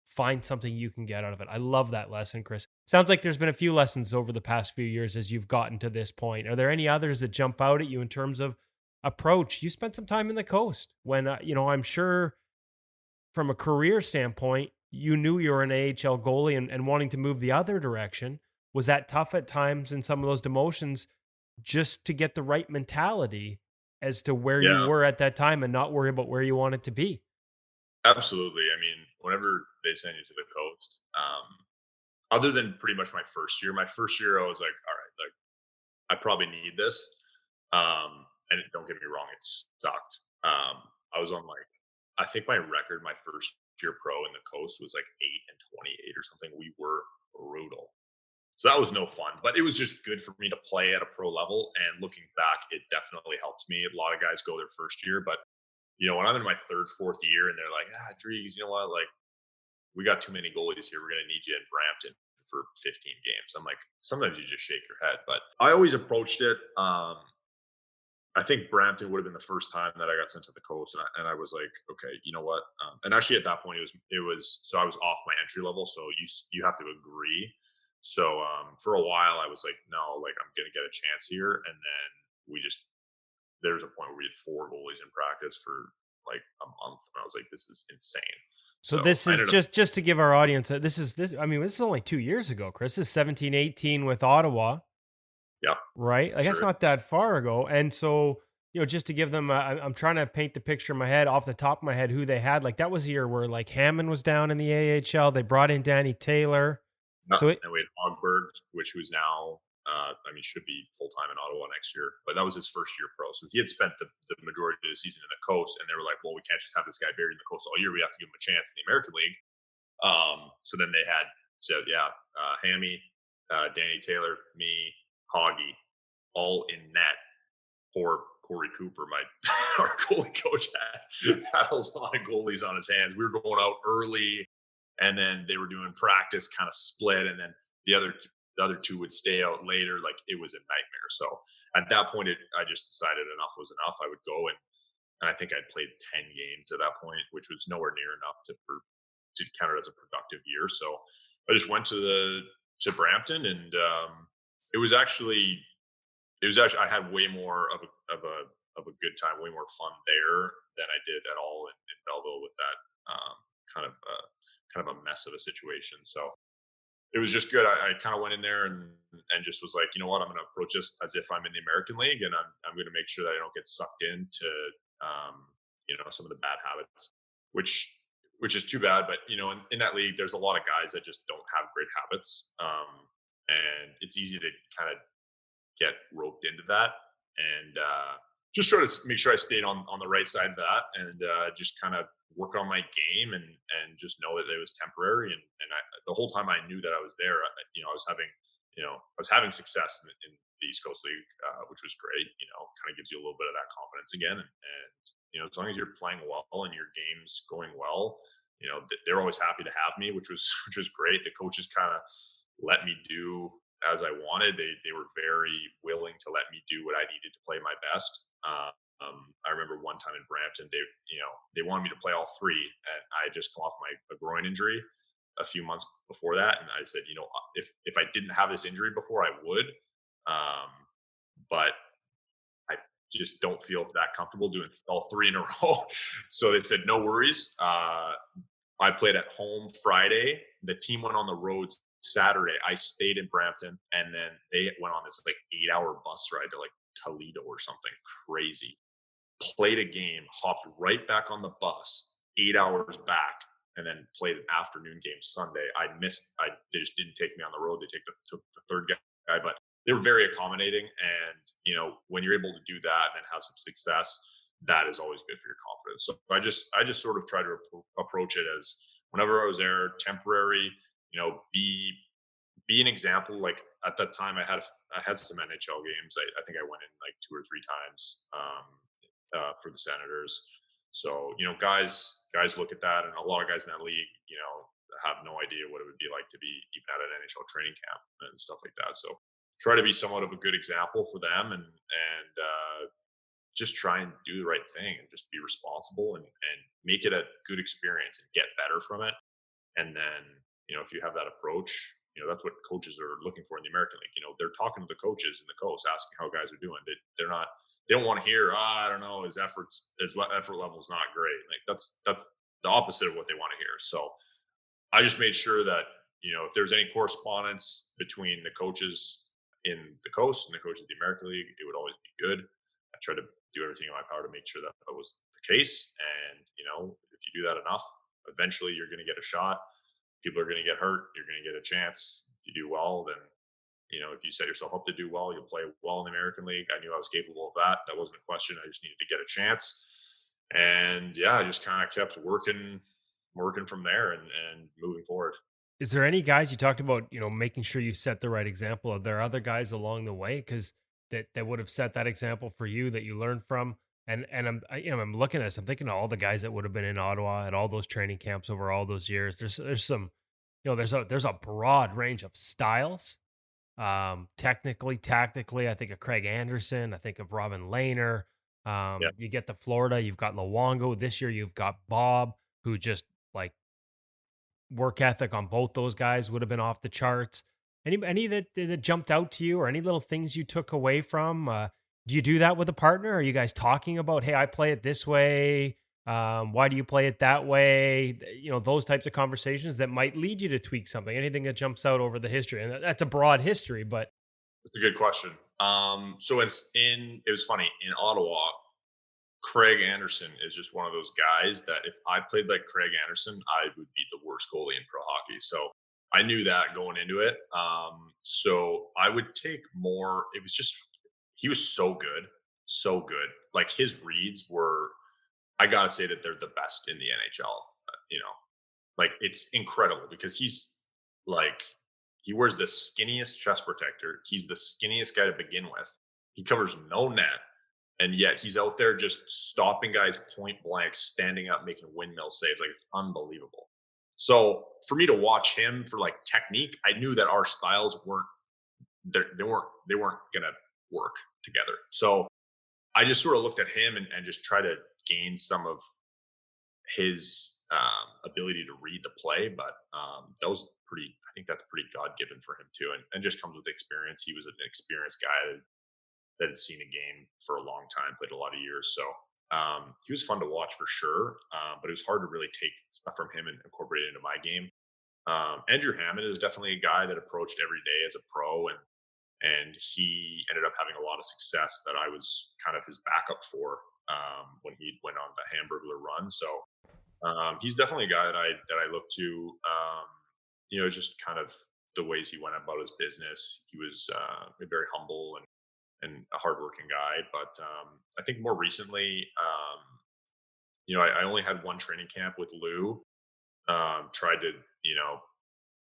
find something you can get out of it. I love that lesson, Chris. Sounds like there's been a few lessons over the past few years as you've gotten to this point. Are there any others that jump out at you in terms of approach? You spent some time in the coast when, I'm sure from a career standpoint, you knew you were an AHL goalie and wanting to move the other direction. Was that tough at times in some of those demotions just to get the right mentality as to where you Yeah, were at that time and not worry about where you want it to be. absolutely. I mean, whenever they send you to the coast, other than pretty much my first year, I was like, all right, like I probably need this. And don't get me wrong, it sucked. I was on like, I think my record, my first year pro in the coast was like 8-28 or something. We were brutal. So that was no fun, but it was just good for me to play at a pro level. And looking back, it definitely helped me. A lot of guys go their first year, but when I'm in my third, fourth year and they're like, Drees, you know what? Like, we got too many goalies here. We're going to need you in Brampton for 15 games. I'm like, sometimes you just shake your head, but I always approached it. I think Brampton would have been the first time that I got sent to the coast, and I was like, okay, you know what? And actually, at that point, it was so I was off my entry level, so you have to agree. So for a while, I was like, no, like I'm gonna get a chance here, and then there's a point where we had 4 goalies in practice for like a month, and I was like, this is insane. So So this I is ended up, just to give our audience, I mean, this is only 2 years ago, Chris. This is 17-18 with Ottawa, yeah, right? Like that's sure, not that far ago. And so, just to give them, I'm trying to paint the picture in my head, off the top of my head, who they had. Like that was a year where like Hammond was down in the AHL. They brought in Danny Taylor. So it, and we had Hogberg, which was now, should be full time in Ottawa next year, but that was his first year pro. So he had spent the majority of the season in the coast, and they were like, well, we can't just have this guy buried in the coast all year. We have to give him a chance in the American League. So then they had, Hammy, Danny Taylor, me, Hoggy, all in net. Poor Corey Cooper, our goalie coach, had a lot of goalies on his hands. We were going out early, and then they were doing practice kind of split, and then the other 2 would stay out later. Like it was a nightmare. So at that point, I just decided enough was enough. I would go, and I think I'd played 10 games at that point, which was nowhere near enough to count it as a productive year. So I just went to Brampton, and it was actually I had way more of a good time, way more fun there than I did at all in Belleville with that kind of a mess of a situation. So it was just good. I kind of went in there and just was like, you know what, I'm going to approach this as if I'm in the American League, and I'm going to make sure that I don't get sucked into some of the bad habits, which is too bad. But in that league, there's a lot of guys that just don't have great habits, and it's easy to kind of get roped into that, and just try to make sure I stayed on the right side of that, and just kind of work on my game, and just know that it was temporary. And the whole time I knew that I was there, I was having success in the East Coast League, which was great. Kind of gives you a little bit of that confidence again, and as long as you're playing well and your game's going well, they're always happy to have me, which was great. The coaches kind of let me do as I wanted. They were very willing to let me do what I needed to play my best. I remember one time in Brampton, they wanted me to play all 3, and I had just come off a groin injury a few months before that, and I said, if I didn't have this injury before, I would, but I just don't feel that comfortable doing all 3 in a row. So they said, no worries. I played at home Friday. The team went on the road Saturday. I stayed in Brampton, and then they went on this like 8-hour bus ride to like Toledo or something crazy. Played a game, hopped right back on the bus, 8 hours back, and then played an afternoon game Sunday. They just didn't take me on the road. They took the third guy, but they were very accommodating. And when you're able to do that and then have some success, that is always good for your confidence. So I just sort of try to approach it as, whenever I was there, temporary. Be an example. Like at that time, I had some NHL games. I think I went in like 2 or 3 times for the Senators. So guys look at that, and a lot of guys in that league, have no idea what it would be like to be even at an NHL training camp and stuff like that. So try to be somewhat of a good example for them, and just try and do the right thing, and just be responsible, and make it a good experience and get better from it. And then if you have that approach, that's what coaches are looking for in the American League. They're talking to the coaches in the coast, asking how guys are doing. They don't want to hear, I don't know, his effort level is not great. Like that's the opposite of what they want to hear. So I just made sure that, if there's any correspondence between the coaches in the coast and the coach of the American League, it would always be good. I try to do everything in my power to make sure that that was the case. And, if you do that enough, eventually you're going to get a shot. People are going to get hurt. You're going to get a chance. If you do well, then, if you set yourself up to do well, you'll play well in the American League. I knew I was capable of that. That wasn't a question. I just needed to get a chance. And I just kind of kept working from there and moving forward. Is there any guys you talked about, making sure you set the right example? Are there other guys along the way because that would have set that example for you that you learned from? And I'm looking at this. I'm thinking of all the guys that would have been in Ottawa at all those training camps over all those years. There's some, there's a broad range of styles. Technically, tactically, I think of Craig Anderson. I think of Robin Lehner. You get to Florida, you've got Luongo. This year, you've got Bob, who just like work ethic on both those guys would have been off the charts. Any that jumped out to you, or any little things you took away from? Do you do that with a partner? Are you guys talking about, hey, I play it this way? Why do you play it that way? Those types of conversations that might lead you to tweak something. Anything that jumps out over the history, and that's a broad history, but That's a good question. So it was funny in Ottawa. Craig Anderson is just one of those guys that if I played like Craig Anderson, I would be the worst goalie in pro hockey. So I knew that going into it. So I would take more. It was just, he was so good, so good. Like his reads were, I got to say that they're the best in the NHL. Like it's incredible because he's like, he wears the skinniest chest protector. He's the skinniest guy to begin with. He covers no net. And yet he's out there just stopping guys point blank, standing up, making windmill saves. Like it's unbelievable. So for me to watch him for like technique, I knew that our styles weren't gonna work together. So I just sort of looked at him and just try to gain some of his ability to read the play. But that was I think that's pretty God given for him too, and just comes with experience. He was an experienced guy that had seen a game for a long time, played a lot of years. So he was fun to watch for sure, but it was hard to really take stuff from him and incorporate it into my game. Andrew Hammond is definitely a guy that approached every day as a pro, and he ended up having a lot of success that I was kind of his backup for when he went on the Hamburglar run. So he's definitely a guy that I look to. Just kind of the ways he went about his business. He was very humble and a hardworking guy. But I think more recently, I only had one training camp with Lou. Tried to,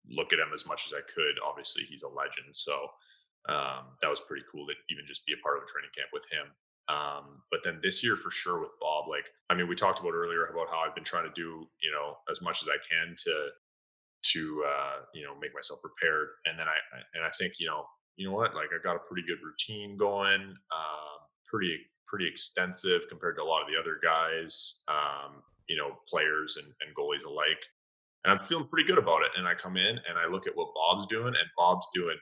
look at him as much as I could. Obviously, he's a legend. So that was pretty cool to even just be a part of a training camp with him. But then this year for sure with Bob, we talked about earlier about how I've been trying to do, as much as I can to make myself prepared. And then I think, you know what, like I got a pretty good routine going, pretty extensive compared to a lot of the other guys, players and goalies alike. And I'm feeling pretty good about it. And I come in and I look at what Bob's doing, and Bob's doing,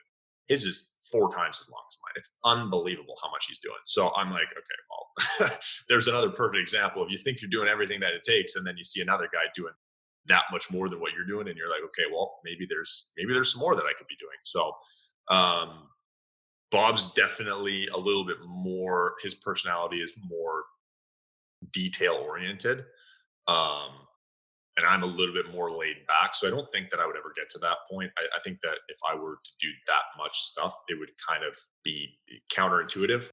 his is 4 times as long as mine. It's unbelievable how much he's doing. So I'm like, okay, well, there's another perfect example of you think you're doing everything that it takes, and then you see another guy doing that much more than what you're doing, and you're like, okay, well, maybe there's some more that I could be doing. So Bob's definitely a little bit more, his personality is more detail oriented. And I'm a little bit more laid back. So I don't think that I would ever get to that point. I think that if I were to do that much stuff, it would kind of be counterintuitive.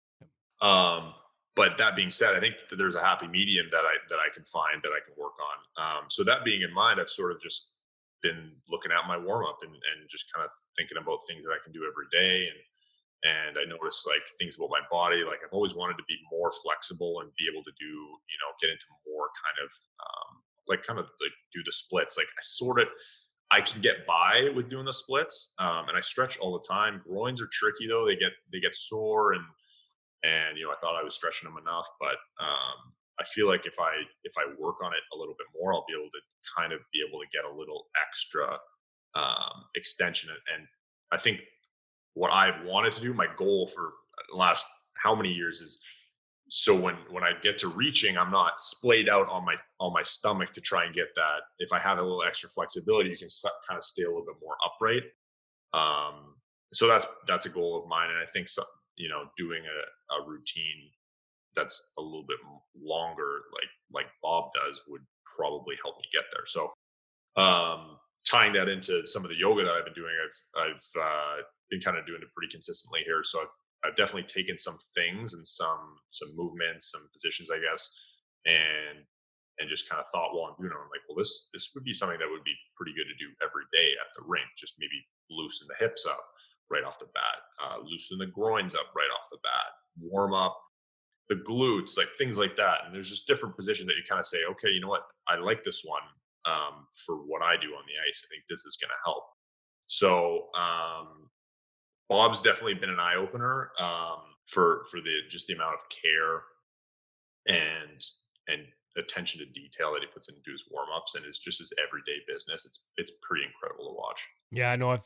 But that being said, I think that there's a happy medium that I can find, that I can work on. So that being in mind, I've sort of just been looking at my warm up and just kind of thinking about things that I can do every day. And I noticed like things about my body, like I've always wanted to be more flexible and be able to do, get into more kind of do the splits. Like I can get by with doing the splits. And I stretch all the time. Groins are tricky though. They get sore and I thought I was stretching them enough, but I feel like if I work on it a little bit more, I'll be able to kind of be able to get a little extra extension. And I think what I've wanted to do, my goal for the last how many years is, so when I get to reaching, I'm not splayed out on my stomach to try and get that. If I have a little extra flexibility, you can kind of stay a little bit more upright. so that's a goal of mine. And I think, doing a routine that's a little bit longer, like Bob does, would probably help me get there. So, tying that into some of the yoga that I've been doing, I've been kind of doing it pretty consistently here. So I've definitely taken some things and some movements, some positions, I guess, and just kind of thought while I'm doing it, I'm like, well, this would be something that would be pretty good to do every day at the rink. Just maybe loosen the hips up right off the bat, loosen the groins up right off the bat, warm up the glutes, like things like that. And there's just different positions that you kind of say, okay, you know what, I like this one for what I do on the ice. I think this is going to help. So Bob's definitely been an eye opener for the amount of care and attention to detail that he puts into his warm ups, and it's just his everyday business. It's pretty incredible to watch. Yeah, I know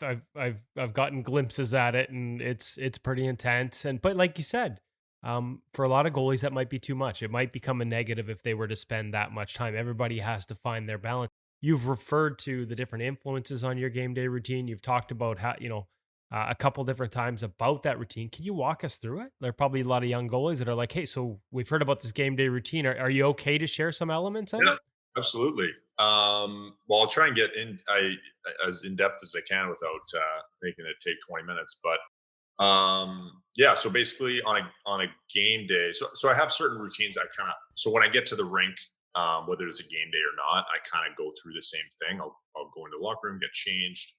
I've gotten glimpses at it, and it's pretty intense. And but like you said, for a lot of goalies that might be too much. It might become a negative if they were to spend that much time. Everybody has to find their balance. You've referred to the different influences on your game day routine. You've talked about how, a couple different times about that routine. Can you walk us through it? There are probably a lot of young goalies that are like, hey, so we've heard about this game day routine. Are you okay to share some elements of Yeah, it? absolutely. Well, I'll try and get as in depth as I can without making it take 20 minutes. But yeah, so basically on a game day, so I have certain routines. So when I get to the rink, whether it's a game day or not, I kind of go through the same thing. I'll go into the locker room, get changed,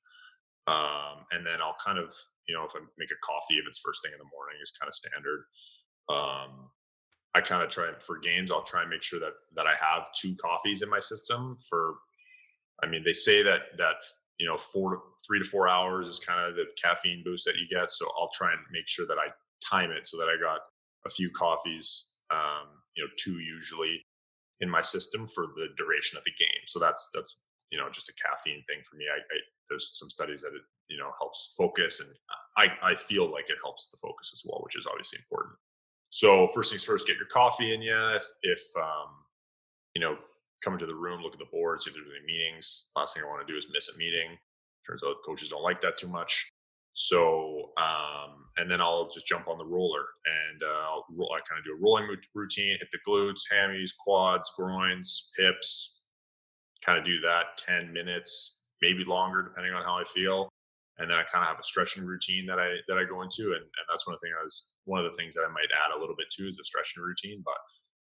and then I'll kind of, if I make a coffee, if it's first thing in the morning, is kind of standard. I kind of try for games. I'll try and make sure that I have 2 coffees in my system they say that 3 to 4 hours is kind of the caffeine boost that you get. So I'll try and make sure that I time it so that I got a few coffees, 2 usually in my system for the duration of the game. So that's just a caffeine thing for me. There's some studies that it helps focus, and I feel like it helps the focus as well, which is obviously important. So first things first, get your coffee in you. If come into the room, look at the board, see if there's any meetings. Last thing I want to do is miss a meeting. Turns out coaches don't like that too much. So and then I'll just jump on the roller, and I kind of do a rolling routine, hit the glutes, hammies, quads, groins, hips. Kind of do that 10 minutes, maybe longer, depending on how I feel. And then I kind of have a stretching routine that I go into, and that's one of the things that I might add a little bit to is a stretching routine. But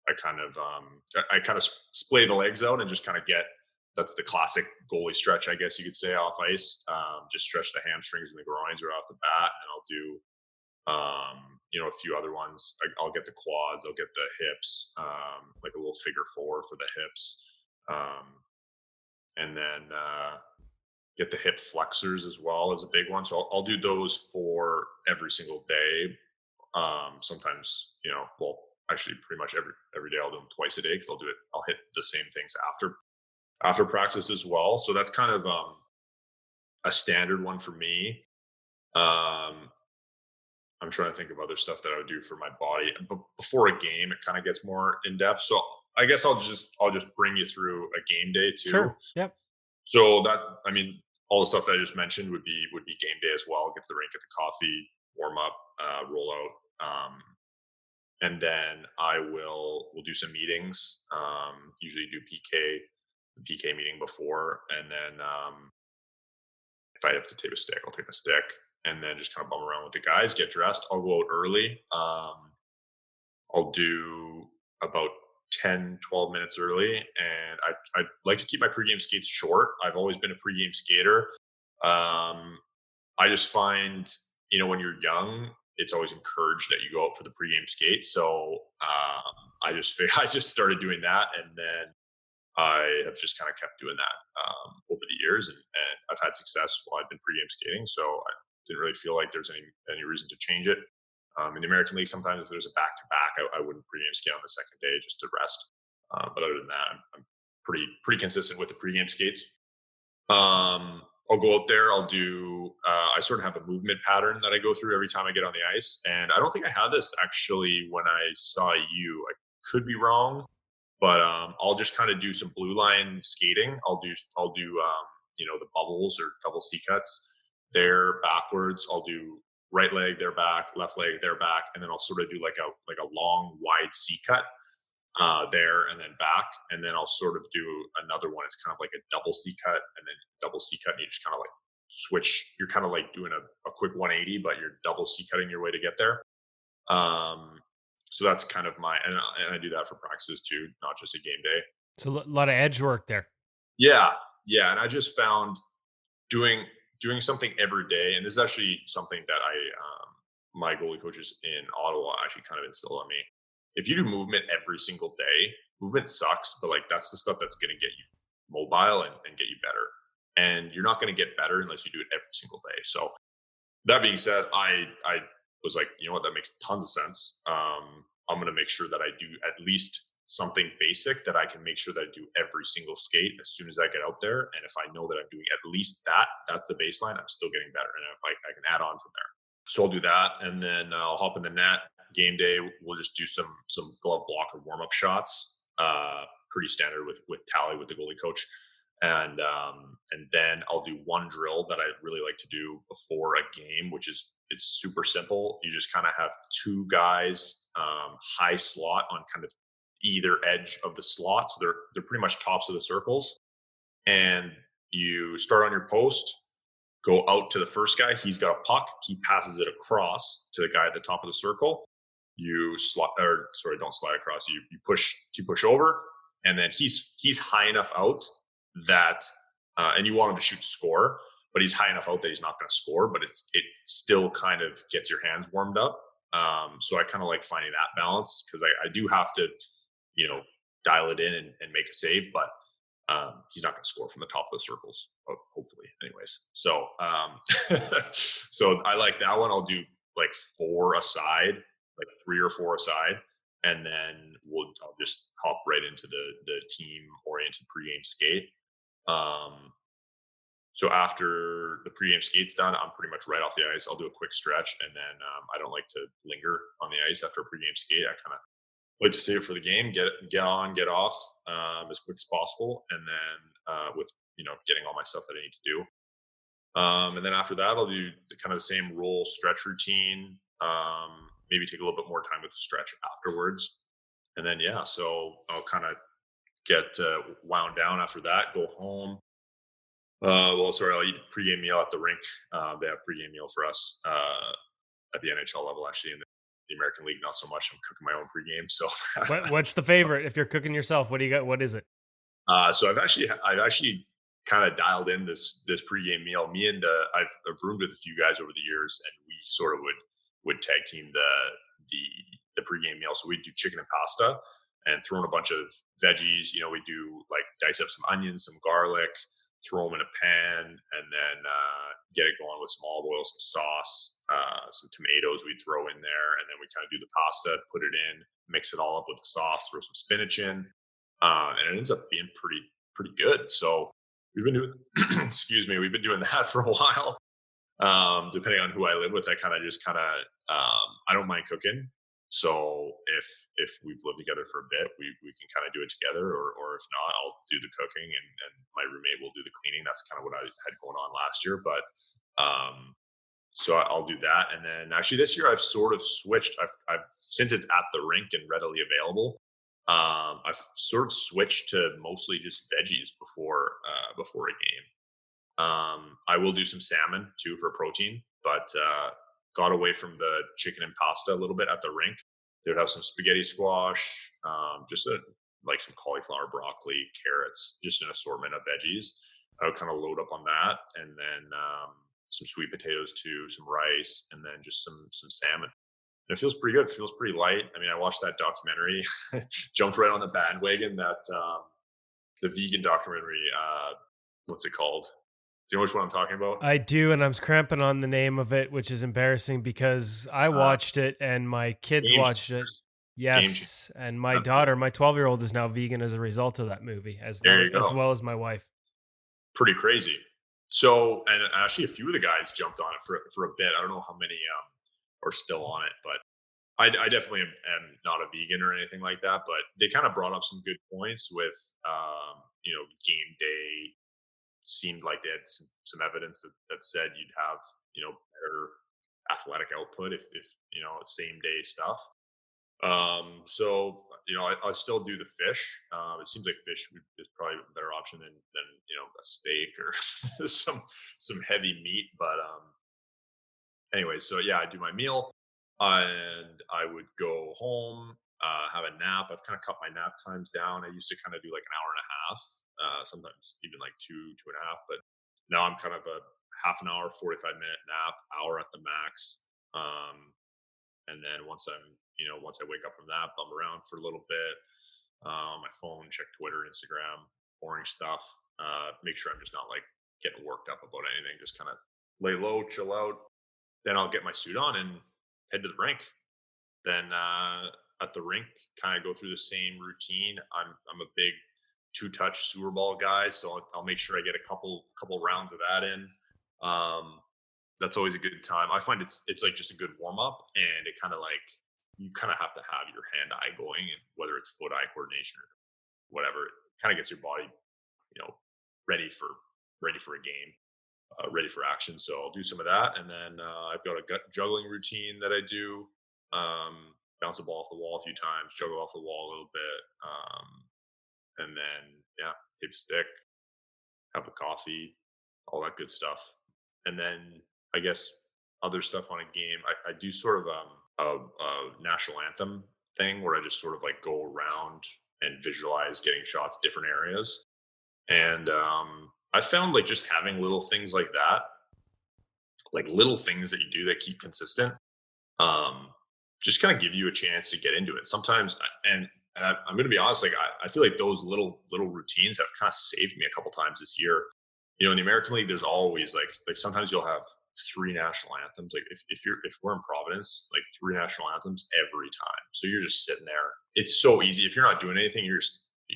I kind of splay the legs out and just kind of that's the classic goalie stretch, I guess you could say, off ice. Just stretch the hamstrings and the groins right off the bat, and I'll do a few other ones. I'll get the quads, I'll get the hips, like a little figure 4 for the hips, and then get the hip flexors as well as a big one. So I'll do those for every single day. Sometimes, actually pretty much every day I'll do them twice a day, because I'll hit the same things after practice as well. So that's kind of a standard one for me. I'm trying to think of other stuff that I would do for my body. But before a game, it kind of gets more in depth. So I guess I'll just bring you through a game day too. Sure. Yep. So all the stuff that I just mentioned would be game day as well. Get to the rink, get the coffee, warm up, roll out, and then we'll do some meetings. Usually do the PK meeting before, and then if I have to take a stick, I'll take a stick, and then just kind of bum around with the guys, get dressed. I'll go out early. I'll do about 10, 12 minutes early. And I like to keep my pregame skates short. I've always been a pregame skater. I just find, when you're young, it's always encouraged that you go out for the pregame skates. So I just started doing that. And then I have just kind of kept doing that over the years. And I've had success while I've been pregame skating. So I didn't really feel like there's any reason to change it. In the American League, sometimes if there's a back-to-back, I wouldn't pregame skate on the second day just to rest. But other than that, I'm pretty consistent with the pregame skates. I'll go out there. I'll do. I sort of have a movement pattern that I go through every time I get on the ice, and I don't think I had this actually when I saw you. I could be wrong, but I'll just kind of do some blue line skating. I'll do the bubbles or double C cuts. there backwards. I'll do right leg, their back, left leg, their back, and then I'll sort of do like a long, wide C cut there and then back, and then I'll sort of do another one. It's kind of like a double C cut and then double C cut, and you just kind of like switch. You're kind of like doing a quick 180, but you're double C cutting your way to get there. So that's kind of and I do that for practices too, not just a game day. So a lot of edge work there. Yeah, and I just found doing something every day, and this is actually something that my goalie coaches in Ottawa actually kind of instilled on me. If you do movement every single day, movement sucks, but like that's the stuff that's going to get you mobile and get you better. And you're not going to get better unless you do it every single day. So that being said, I was like, you know what, that makes tons of sense. I'm going to make sure that I do at least something basic that I can make sure that I do every single skate as soon as I get out there. And if I know that I'm doing at least that's the baseline, I'm still getting better. And if I can add on from there. So I'll do that. And then I'll hop in the net. Game day, we'll just do some glove block or warm-up shots. Pretty standard with Tally, with the goalie coach. And then I'll do one drill that I really like to do before a game, it's super simple. You just kind of have two guys high slot on kind of either edge of the slot. So they're pretty much tops of the circles. And you start on your post, go out to the first guy. He's got a puck. He passes it across to the guy at the top of the circle. You don't slide across. You push over, and then he's high enough out that, and you want him to shoot to score, but he's high enough out that he's not going to score, but it still kind of gets your hands warmed up. So I kind of like finding that balance, because I do have to, dial it in and make a save, but he's not going to score from the top of the circles, hopefully, anyways. So so I like that one. I'll do like 4 aside, like 3 or 4 aside, and then I'll just hop right into the team oriented pregame skate. So after the pregame skate's done, I'm pretty much right off the ice. I'll do a quick stretch, and then I don't like to linger on the ice after a pregame skate. I kind of like to save it for the game, get on, get off as quick as possible, and then with getting all my stuff that I need to do. And then after that, I'll do kind of the same roll stretch routine. Maybe take a little bit more time with the stretch afterwards, and then so I'll kind of get wound down after that. Go home. I'll eat a pregame meal at the rink. They have pregame meal for us at the NHL level, actually. In the American League, not so much. I'm cooking my own pregame. So, what's the favorite? If you're cooking yourself, what do you got? What is it? So I've actually kind of dialed in this pregame meal. Me and I've roomed with a few guys over the years, and we sort of would tag team the pregame meal. So we'd do chicken and pasta, and throw in a bunch of veggies. We do like dice up some onions, some garlic, throw them in a pan, and then get it going with some olive oil, some sauce, some tomatoes we'd throw in there, and then we kind of do the pasta, put it in, mix it all up with the sauce, throw some spinach in, and it ends up being pretty good. So we've been doing, we've been doing that for a while. Depending on who I live with, I I don't mind cooking. So if we've lived together for a bit, we can kind of do it together, or if not, I'll do the cooking and my roommate will do the cleaning. That's kind of what I had going on last year. But so I'll do that. And then actually this year I've sort of switched. I've since it's at the rink and readily available, I've sort of switched to mostly just veggies before a game. I will do some salmon too for protein, but got away from the chicken and pasta a little bit at the rink. They would have some spaghetti squash, like some cauliflower, broccoli, carrots, just an assortment of veggies. I would kind of load up on that, and then some sweet potatoes too, some rice, and then just some salmon. And it feels pretty good. It feels pretty light. I mean, I watched that documentary, jumped right on the bandwagon, that the vegan documentary. What's it called? Do you know which one I'm talking about? I do, and I'm cramping on the name of it, which is embarrassing because I watched it and my kids watched it. Yes, and my daughter, my 12-year-old, is now vegan as a result of that movie, as well as my wife. Pretty crazy. So, and actually a few of the guys jumped on it for a bit. I don't know how many are still on it, but I definitely am not a vegan or anything like that. But they kind of brought up some good points with, game day seemed like they had some evidence that said you'd have, better athletic output if same day stuff. So I still do the fish. It seems like fish is probably a better option than a steak or some heavy meat. But anyway, so yeah, I do my meal, and I would go home, have a nap. I've kind of cut my nap times down. I used to kind of do like an hour and a half, sometimes even like two and a half. But now I'm kind of a half an hour, 45-minute nap, hour at the max. And then once I wake up from that, bum around for a little bit, my phone, check Twitter, Instagram, boring stuff. Make sure I'm just not like getting worked up about anything. Just kind of lay low, chill out. Then I'll get my suit on and head to the rink. Then at the rink, kind of go through the same routine. I'm a big 2-touch sewer ball guy, so I'll make sure I get a couple rounds of that in. That's always a good time. I find it's like just a good warm up, and it kind of like you kind of have to have your hand-eye going, and whether it's foot-eye coordination or whatever, it kind of gets your body, ready for a game, ready for action. So I'll do some of that, and then I've got a gut juggling routine that I do. Bounce the ball off the wall a few times, juggle off the wall a little bit, and then tape a stick, have a coffee, all that good stuff. And then I guess other stuff on a game, I do sort of a national anthem thing where I just sort of like go around and visualize getting shots different areas. And I found like just having little things like that, like little things that you do that keep consistent, just kind of give you a chance to get into it. Sometimes, and I'm going to be honest, like I feel like those little routines have kind of saved me a couple times this year. In the American League, there's always like sometimes you'll have 3 national anthems. Like if we're in Providence, like 3 national anthems every time. So you're just sitting there. It's so easy. If you're not doing anything, you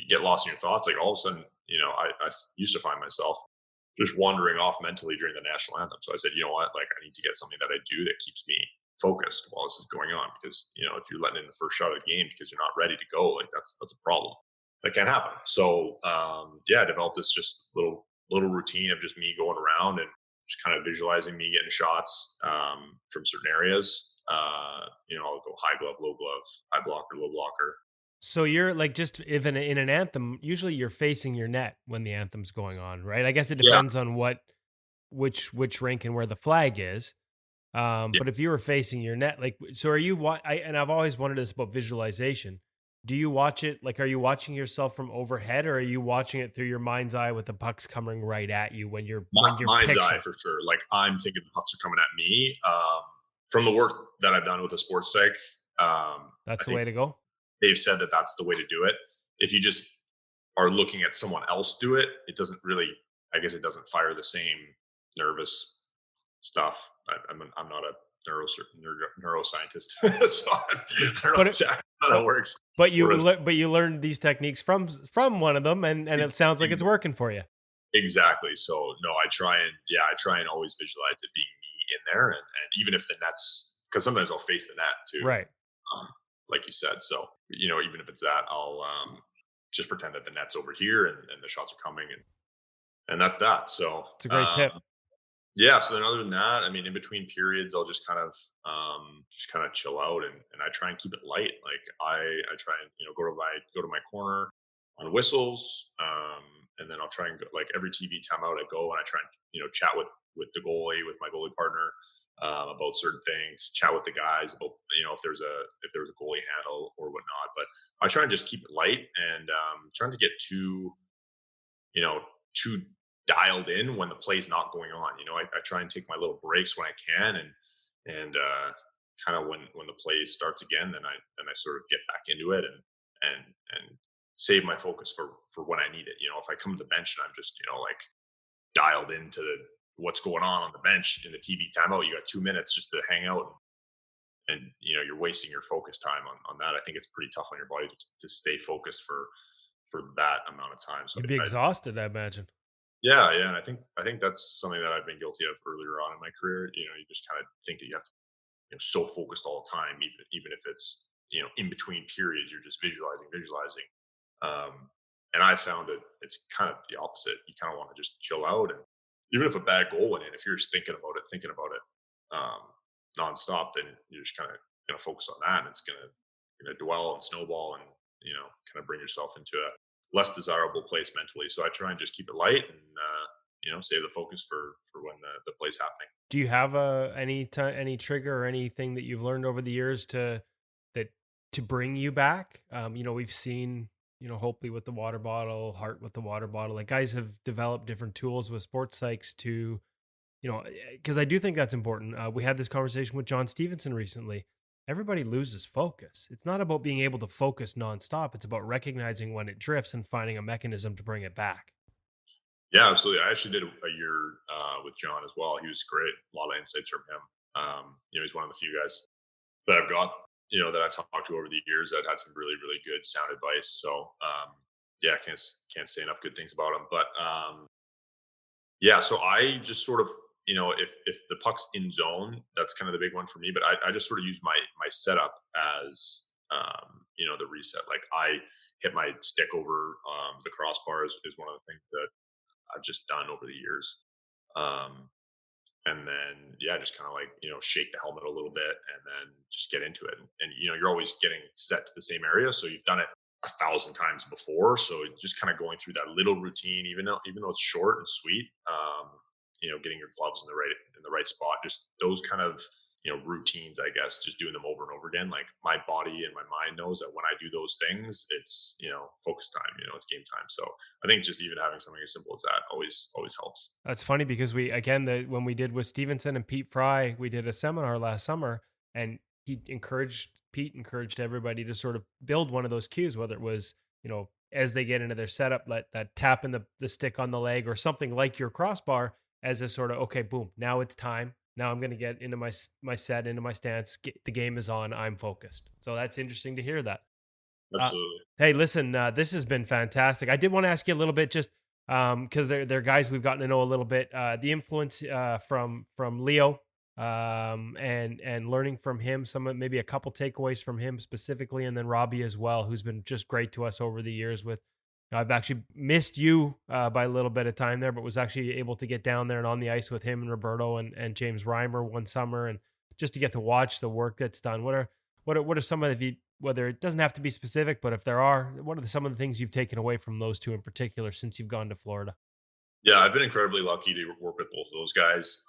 get lost in your thoughts. Like all of a sudden, I used to find myself just wandering off mentally during the national anthem. So I said, you know what? Like I need to get something that I do that keeps me focused while this is going on. Because if you're letting in the first shot of the game because you're not ready to go, like that's a problem. That can't happen. So I developed this just little routine of just me going around and just kind of visualizing me getting shots from certain areas. I'll go high glove, low glove, high blocker, low blocker. So you're like, just if in an anthem, usually you're facing your net when the anthem's going on, right? I guess it depends on which rink and where the flag is. But if you were facing your net, like, so are you, and I've always wondered this about visualization. Do you watch it? Like, are you watching yourself from overhead, or are you watching it through your mind's eye with the pucks coming right at you when you're mind's eye for sure? Like I'm thinking the pucks are coming at me. From the work that I've done with the sports psych, that's the way to go. They've said that that's the way to do it. If you just are looking at someone else do it, it doesn't really. I guess it doesn't fire the same nervous stuff. I'm not a neuroscientist, so I don't know exactly how that works. But you learned these techniques from one of them, and it sounds like it's working for you. Exactly. So no, I try and always visualize it being me in there, and even if the net's, because sometimes I'll face the net too, right? Like you said. So even if it's that, I'll just pretend that the net's over here and the shots are coming, and that's that. So it's a great tip. Yeah. So then other than that, I mean, in between periods, I'll just kind of chill out, and I try and keep it light. Like I try and, go to my corner on whistles. And then I'll try and go, like every TV timeout I go, and I try and, chat with the goalie, with my goalie partner, about certain things, chat with the guys about, if there's a goalie handle or whatnot. But I try and just keep it light, and trying to get too dialed in when the play's not going on. I try and take my little breaks when I can, and kind of when the play starts again, then I sort of get back into it and save my focus for when I need it. If I come to the bench and I'm just, like dialed into what's going on the bench in the TV timeout, you got 2 minutes just to hang out, and you're wasting your focus time on that. I think it's pretty tough on your body to stay focused for that amount of time. So you'd be exhausted, I imagine. Yeah. And I think that's something that I've been guilty of earlier on in my career. You just kind of think that you have to, so focused all the time, even if it's, in between periods, you're just visualizing. And I found it's kind of the opposite. You kind of want to just chill out, and even if a bad goal went in, if you're just thinking about it nonstop, then you're just kind of gonna focus on that, and it's gonna dwell and snowball, and kind of bring yourself into a less desirable place mentally. So I try and just keep it light, and save the focus for when the play's happening. Do you have any trigger or anything that you've learned over the years that to bring you back? We've seen, Hopefully with the water bottle, Hart with the water bottle. Like guys have developed different tools with sports psychs to, because I do think that's important. We had this conversation with John Stevenson recently. Everybody loses focus. It's not about being able to focus nonstop. It's about recognizing when it drifts and finding a mechanism to bring it back. Yeah, absolutely. I actually did a year with John as well. He was great. A lot of insights from him. He's one of the few guys that I've got, that I talked to over the years that had some really, really good sound advice. So, yeah, I can't say enough good things about him. But yeah, so I just sort of, if the puck's in zone, that's kind of the big one for me. But I just sort of use my setup as, the reset. Like I hit my stick over the crossbar is one of the things that I've just done over the years. Um, and then, yeah, just kind of like, shake the helmet a little bit and then just get into it. And you're always getting set to the same area. So you've done it 1,000 times before. So just kind of going through that little routine, even though it's short and sweet, getting your gloves in the right spot, just those kind of, routines, I guess, just doing them over and over again. Like my body and my mind knows that when I do those things, it's, focus time, it's game time. So I think just even having something as simple as that always helps. That's funny because when we did with Stevenson and Pete Fry, we did a seminar last summer, and Pete encouraged everybody to sort of build one of those cues, whether it was, as they get into their setup, let that tap in the stick on the leg or something like your crossbar as a sort of, okay, boom, now it's time. Now I'm going to get into my set, into my stance. The game is on. I'm focused. So that's interesting to hear that. Absolutely. Hey, listen, this has been fantastic. I did want to ask you a little bit, just because they're guys we've gotten to know a little bit. The influence from Leo, and learning from him, maybe a couple takeaways from him specifically, and then Robbie as well, who's been just great to us over the years. I've actually missed you by a little bit of time there, but was actually able to get down there and on the ice with him and Roberto and James Reimer one summer, and just to get to watch the work that's done. What are some of the, whether it doesn't have to be specific, but if there are, what are some of the things you've taken away from those two in particular since you've gone to Florida? Yeah, I've been incredibly lucky to work with both of those guys.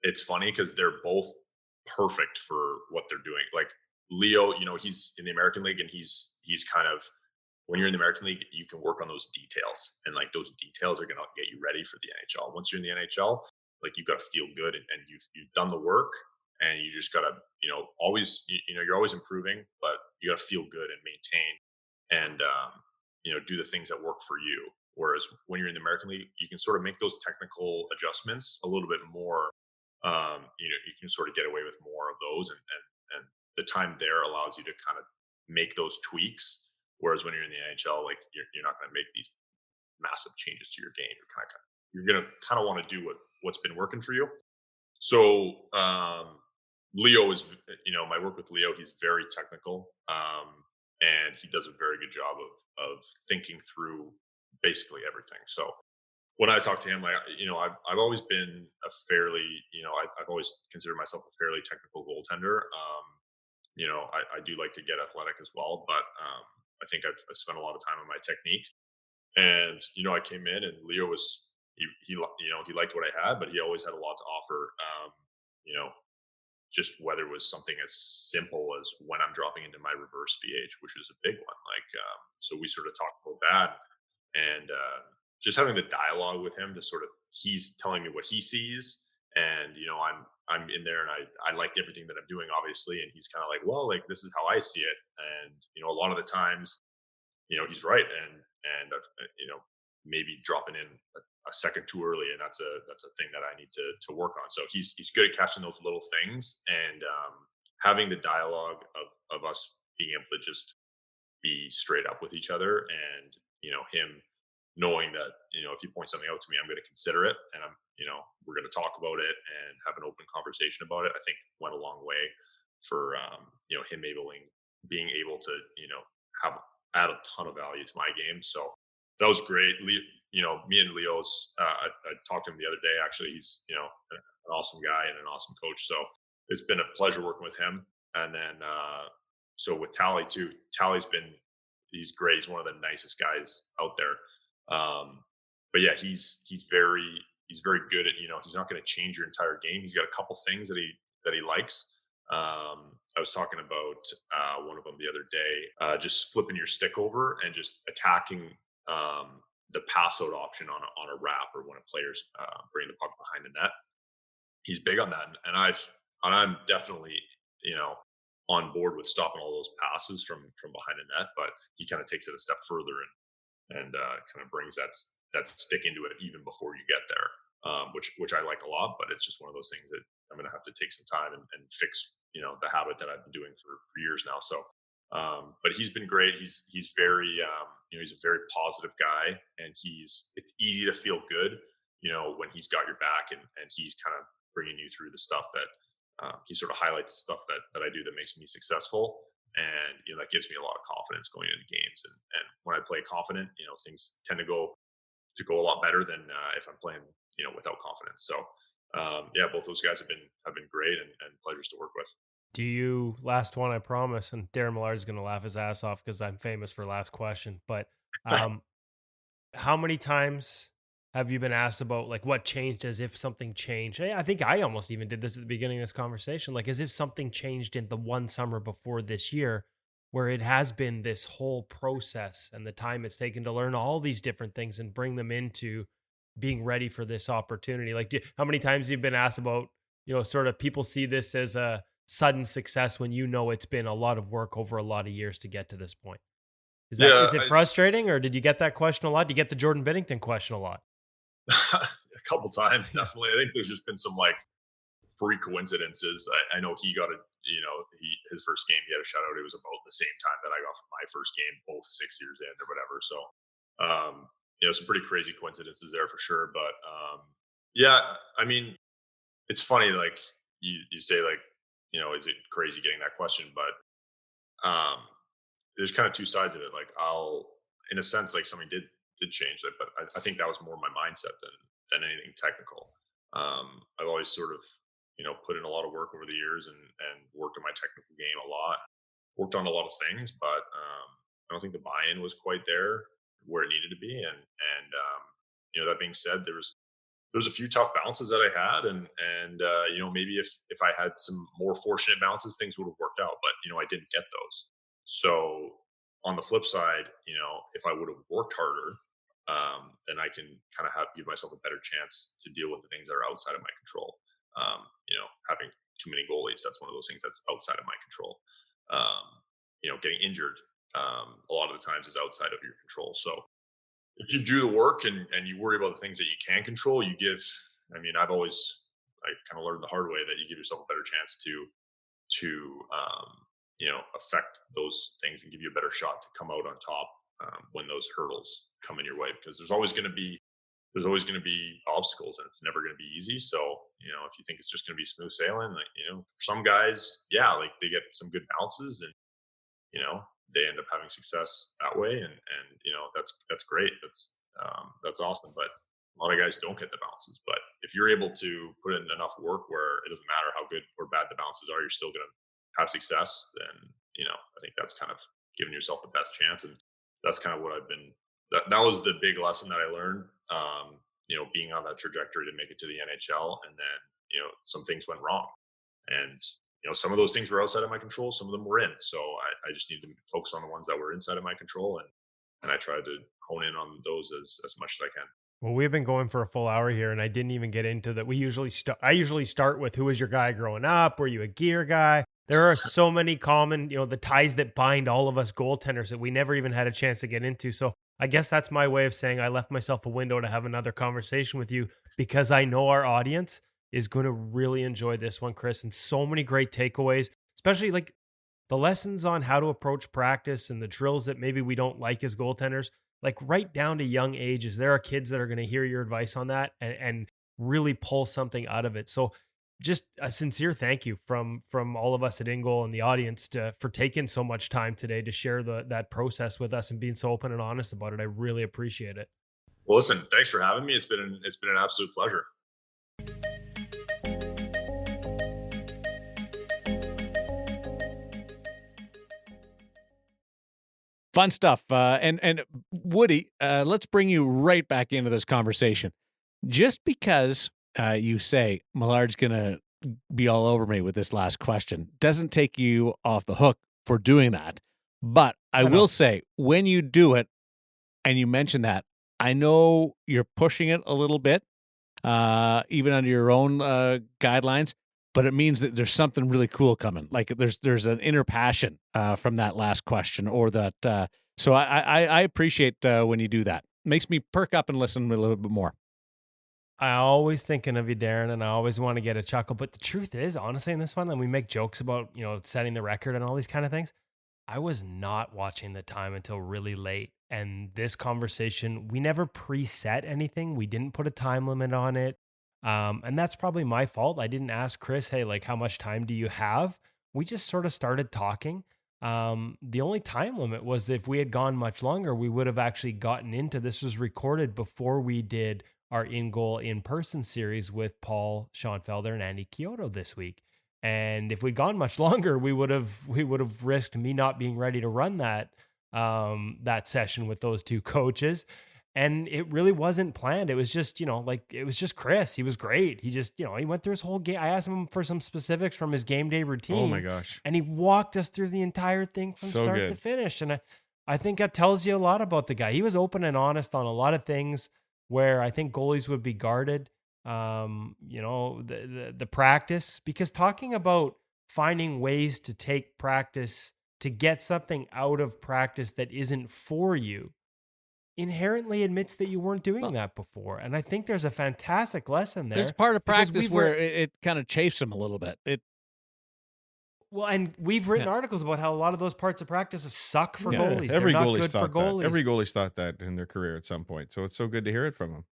It's funny because they're both perfect for what they're doing. Like Leo, he's in the American League, and he's kind of, when you're in the American League, you can work on those details, and like those details are going to get you ready for the NHL. Once you're in the NHL, like you've got to feel good, and you've done the work, and you just got to, always, you're always improving, but you got to feel good and maintain, and do the things that work for you. Whereas when you're in the American League, you can sort of make those technical adjustments a little bit more. You can sort of get away with more of those, and the time there allows you to kind of make those tweaks. Whereas when you're in the NHL, like you're not going to make these massive changes to your game. You're going to kind of want to do what's been working for you. So Leo is, my work with Leo, he's very technical, and he does a very good job of thinking through basically everything. So when I talk to him, like, I've always been a fairly, I've always considered myself a fairly technical goaltender. I do like to get athletic as well, but I think I've spent a lot of time on my technique. And I came in, and Leo was he liked what I had, but he always had a lot to offer. Just whether it was something as simple as when I'm dropping into my reverse VH, which is a big one. Like, so we sort of talked about that, and just having the dialogue with him to sort of, he's telling me what he sees, and I'm in there, and I like everything that I'm doing, obviously, and he's kind of like, well, like this is how I see it, and a lot of the times, he's right, and maybe dropping in a second too early, and that's a thing that I need to work on. So he's good at catching those little things, and having the dialogue of us being able to just be straight up with each other, and him knowing that if you point something out to me, I'm going to consider it, and we're going to talk about it and have an open conversation about it. I think went a long way for him being able to have add a ton of value to my game. So that was great. Me and Leo's, I talked to him the other day. Actually, he's an awesome guy and an awesome coach. So it's been a pleasure working with him. And then so with Tally too. He's great. He's one of the nicest guys out there. But yeah, he's very good at, he's not going to change your entire game. He's got a couple things that he likes. I was talking about one of them the other day, just flipping your stick over and just attacking the pass out option on a wrap, or when a player's bringing the puck behind the net. He's big on that, and I'm definitely on board with stopping all those passes from behind the net. But he kind of takes it a step further and kind of brings that stick into it even before you get there, which I like a lot. But it's just one of those things that I'm going to have to take some time and fix, the habit that I've been doing for years now. So, but he's been great. He's very, he's a very positive guy, and it's easy to feel good, when he's got your back and he's kind of bringing you through the stuff that he sort of highlights stuff that I do that makes me successful. And, that gives me a lot of confidence going into games. And when I play confident, things tend to go a lot better than if I'm playing, without confidence. So, yeah, both those guys have been great and pleasures to work with. Do you, last one, I promise, and Darren Millard is going to laugh his ass off because I'm famous for last question, but how many times have you been asked about like what changed, as if something changed? I think I almost even did this at the beginning of this conversation, like as if something changed in the one summer before this year, where it has been this whole process and the time it's taken to learn all these different things and bring them into being ready for this opportunity. Like, how many times you've been asked about, sort of people see this as a sudden success when it's been a lot of work over a lot of years to get to this point? Is it frustrating, or did you get that question a lot? Did you get the Jordan Binnington question a lot? A couple times, definitely. I think there's just been some like freak coincidences. I know he got his first game, he had a shutout. It was about the same time that I got from my first game, both 6 years in or whatever. So, some pretty crazy coincidences there for sure. But yeah, I mean, it's funny. Like you say, like, is it crazy getting that question? But there's kind of two sides of it. Like, in a sense, like something did change it, but I think that was more my mindset than anything technical. I've always sort of, put in a lot of work over the years and worked on my technical game a lot, worked on a lot of things, but I don't think the buy-in was quite there where it needed to be. And that being said, there was a few tough bounces that I had, and maybe if I had some more fortunate bounces, things would have worked out, but I didn't get those. So on the flip side, if I would have worked harder, then I can kind of give myself a better chance to deal with the things that are outside of my control. Having too many goalies, that's one of those things that's outside of my control. Getting injured a lot of the times is outside of your control. So if you do the work and you worry about the things that you can control, I kind of learned the hard way that you give yourself a better chance to affect those things and give you a better shot to come out on top when those hurdles come in your way, because there's always going to be obstacles, and it's never going to be easy. So, if you think it's just going to be smooth sailing, like, for some guys, yeah, like they get some good bounces and, they end up having success that way. And that's great. That's awesome. But a lot of guys don't get the bounces. But if you're able to put in enough work where it doesn't matter how good or bad the bounces are, you're still going to have success, then, I think that's kind of giving yourself the best chance. And that's kind of what that was the big lesson that I learned, being on that trajectory to make it to the NHL. And then, some things went wrong, and, some of those things were outside of my control. Some of them were in. So I just need to focus on the ones that were inside of my control. And I tried to hone in on those as much as I can. Well, we've been going for a full hour here, and I didn't even get into that. I usually start with, who was your guy growing up? Were you a gear guy? There are so many common, the ties that bind all of us goaltenders that we never even had a chance to get into. So I guess that's my way of saying I left myself a window to have another conversation with you, because I know our audience is going to really enjoy this one, Chris, and so many great takeaways, especially like the lessons on how to approach practice and the drills that maybe we don't like as goaltenders, like right down to young ages. There are kids that are going to hear your advice on that and really pull something out of it. So just a sincere thank you from all of us at InGoal and the audience for taking so much time today to share that process with us and being so open and honest about it. I really appreciate it. Well, listen, thanks for having me. It's been an absolute pleasure. Fun stuff. And Woody, let's bring you right back into this conversation. Just because you say Millard's going to be all over me with this last question doesn't take you off the hook for doing that. But I will say, when you do it and you mention that, I know you're pushing it a little bit, even under your own guidelines, but it means that there's something really cool coming. Like there's an inner passion from that last question, or that. So I appreciate when you do that. Makes me perk up and listen a little bit more. I always thinking of you, Darren, and I always want to get a chuckle. But the truth is, honestly, in this one, and we make jokes about, setting the record and all these kind of things. I was not watching the time until really late. And this conversation, we never preset anything. We didn't put a time limit on it. And that's probably my fault. I didn't ask Chris, hey, like, how much time do you have? We just sort of started talking. The only time limit was that if we had gone much longer, we would have actually gotten into, this was recorded before we did our InGoal in-person series with Paul Schoenfelder and Andy Chiodo this week. And if we'd gone much longer, we would have risked me not being ready to run that session with those two coaches. And it really wasn't planned. It was just, it was just Chris. He was great. He just, he went through his whole game. I asked him for some specifics from his game day routine. Oh my gosh. And he walked us through the entire thing from start to finish. And I think that tells you a lot about the guy. He was open and honest on a lot of things where I think goalies would be guarded. The practice, because talking about finding ways to take practice, to get something out of practice that isn't for you, inherently admits that you weren't doing that before. And I think there's a fantastic lesson there. There's part of practice where it kind of chafes him a little bit. And we've written articles about how a lot of those parts of practice suck for goalies. Every They're not goalie's good for goalies. Every goalie's thought that in their career at some point. So it's so good to hear it from him.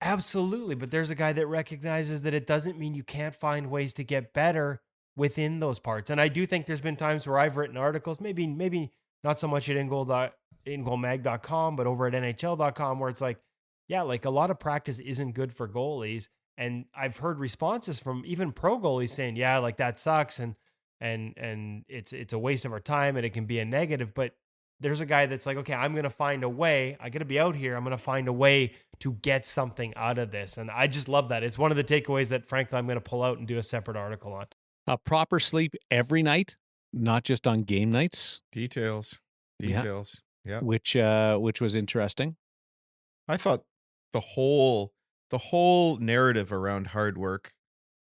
Absolutely. But there's a guy that recognizes that it doesn't mean you can't find ways to get better within those parts. And I do think there's been times where I've written articles, maybe not so much at InGoalmag.com, but over at NHL.com, where it's like, yeah, like a lot of practice isn't good for goalies. And I've heard responses from even pro goalies saying, yeah, like that sucks. And it's a waste of our time and it can be a negative. But there's a guy that's like, okay, I'm going to find a way. I got to be out here. I'm going to find a way to get something out of this. And I just love that. It's one of the takeaways that, frankly, I'm going to pull out and do a separate article on. Proper sleep every night, not just on game nights. Details. Yeah. Which was interesting. I thought the whole narrative around hard work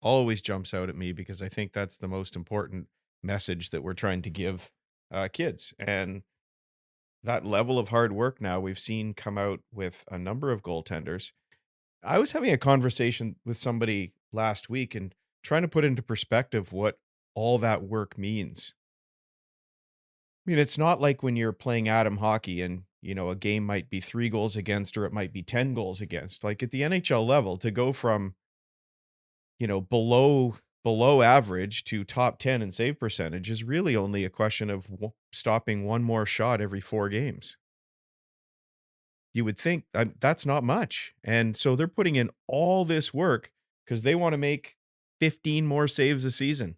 always jumps out at me, because I think that's the most important message that we're trying to give kids. And that level of hard work now we've seen come out with a number of goaltenders. I was having a conversation with somebody last week and trying to put into perspective what all that work means. I mean, it's not like when you're playing atom hockey and, a game might be 3 goals against or it might be 10 goals against. Like at the NHL level, to go from, below average to top 10 in save percentage is really only a question of stopping one more shot every 4 games. You would think that's not much. And so they're putting in all this work because they want to make 15 more saves a season,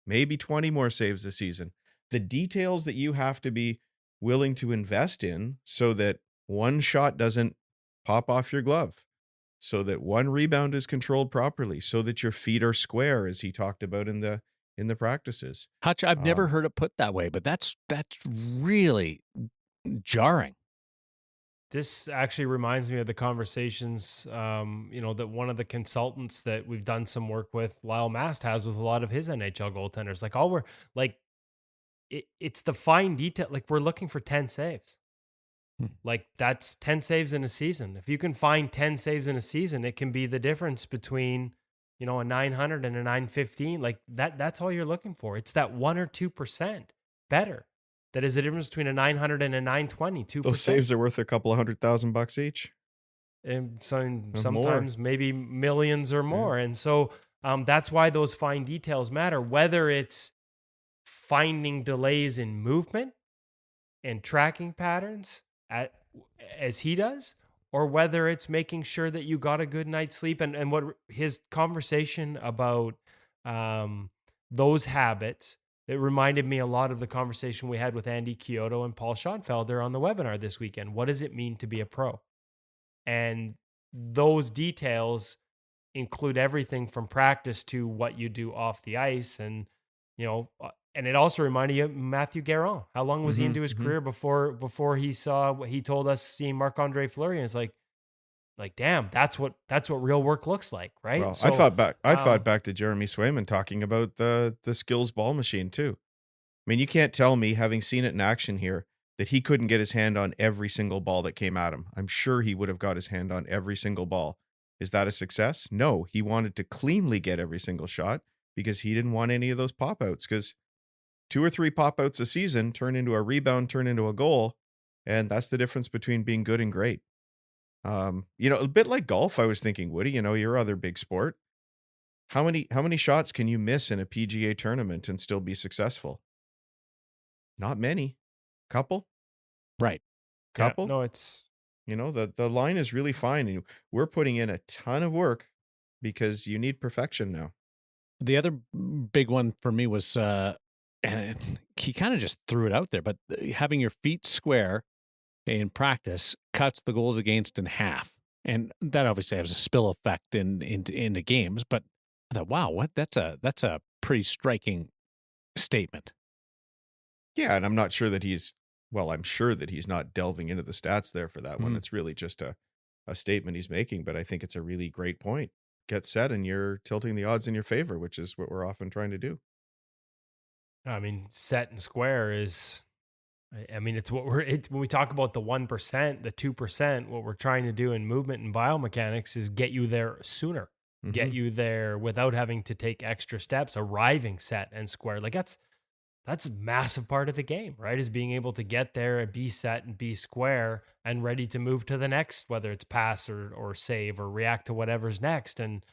maybe 20 more saves a season. The details that you have to be willing to invest in so that one shot doesn't pop off your glove, so that one rebound is controlled properly, so that your feet are square, as he talked about in the practices. Hutch, I've never heard it put that way, but that's really jarring. This actually reminds me of the conversations, that one of the consultants that we've done some work with, Lyle Mast, has with a lot of his NHL goaltenders. Like, it's the fine detail. Like, we're looking for 10 saves. Like, that's 10 saves in a season. If you can find 10 saves in a season, it can be the difference between, a 900 and a 915. Like that's all you're looking for. It's that 1 or 2% better. That is the difference between a 900 and a 920. 2%. Those saves are worth a couple of $100,000 each. And sometimes maybe millions or more. And so That's why those fine details matter, whether it's finding delays in movement and tracking patterns as he does, or whether it's making sure that you got a good night's sleep. And what his conversation about those habits, it reminded me a lot of the conversation we had with Andy Chiodo and Paul Schonfelder on the webinar this weekend. What does it mean to be a pro? And those details include everything from practice to what you do off the ice. And, and it also reminded you of Matthew Guerin. How long was he into his career before he saw what he told us seeing Marc-Andre Fleury? And it's like, damn, that's what real work looks like, right? Well, So, I thought back to Jeremy Swayman talking about the skills ball machine too. I mean, you can't tell me, having seen it in action here, that he couldn't get his hand on every single ball that came at him. I'm sure he would have got his hand on every single ball. Is that a success? No, he wanted to cleanly get every single shot because he didn't want any of those pop-outs, because 2 or 3 pop-outs a season turn into a rebound, turn into a goal, and that's the difference between being good and great. A bit like golf, I was thinking, Woody, your other big sport. How many shots can you miss in a PGA tournament and still be successful? Not many. Couple? Right. Couple? Yeah, no, it's... The line is really fine, and we're putting in a ton of work because you need perfection now. The other big one for me was, and he kind of just threw it out there, but having your feet square in practice cuts the goals against in half. And that obviously has a spill effect into games, but I thought, wow, that's a pretty striking statement. Yeah, and I'm sure that he's not delving into the stats there for that one. It's really just a statement he's making, but I think it's a really great point. Get set and you're tilting the odds in your favor, which is what we're often trying to do. I mean, set and square is... it's when we talk about the 1%, the 2%, what we're trying to do in movement and biomechanics is get you there sooner, get you there without having to take extra steps, arriving set and square. Like that's a massive part of the game, right? Is being able to get there and be set and be square and ready to move to the next, whether it's pass or save or react to whatever's next. And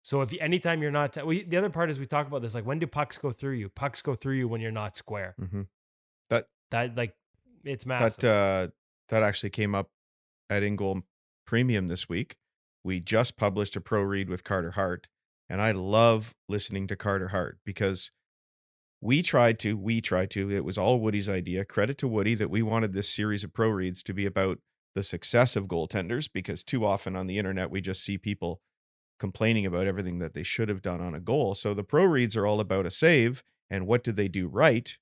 so anytime you're not, the other part is we talk about this, like when do pucks go through you? Pucks go through you when you're not square. That like it's massive. That actually came up at InGoal Premium this week. We just published a pro read with Carter Hart, and I love listening to Carter Hart because we tried to, it was all Woody's idea. Credit to Woody that we wanted this series of pro reads to be about the success of goaltenders, because too often on the internet we just see people complaining about everything that they should have done on a goal. So the pro reads are all about a save and what did they do right.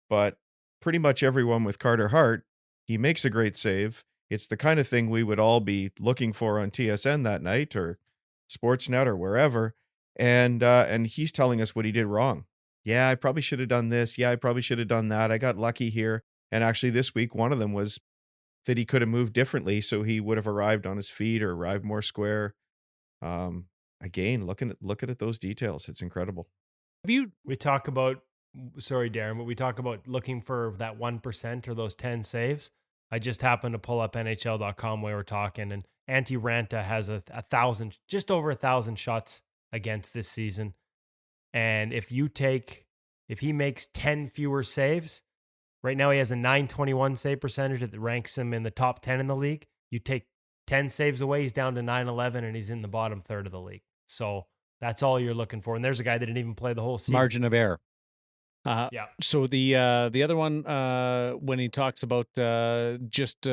But pretty much everyone with Carter Hart, he makes a great save. It's the kind of thing we would all be looking for on TSN that night or Sportsnet or wherever. And he's telling us what he did wrong. Yeah, I probably should have done this. Yeah, I probably should have done that. I got lucky here. And actually this week, one of them was that he could have moved differently, so he would have arrived on his feet or arrived more square. Again, looking at those details, it's incredible. We talk about, sorry, Darren, but we talk about looking for that 1% or those 10 saves. I just happened to pull up NHL.com while we're talking, and Antti Ranta has just over 1,000 shots against this season. And if he makes 10 fewer saves, right now he has a .921 save percentage that ranks him in the top 10 in the league. You take 10 saves away, he's down to .911, and he's in the bottom third of the league. So that's all you're looking for. And there's a guy that didn't even play the whole season. Margin of error. Yeah. So the other one, when he talks about just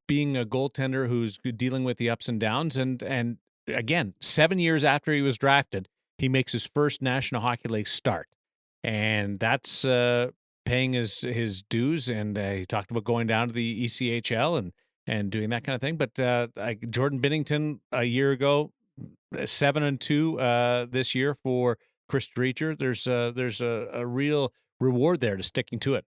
being a goaltender who's dealing with the ups and downs, and again, 7 years after he was drafted, he makes his first National Hockey League start, and that's paying his dues. And he talked about going down to the ECHL and doing that kind of thing. But Jordan Binnington a year ago, 7-2 this year for Chris Driedger. There's a real reward there to sticking to it.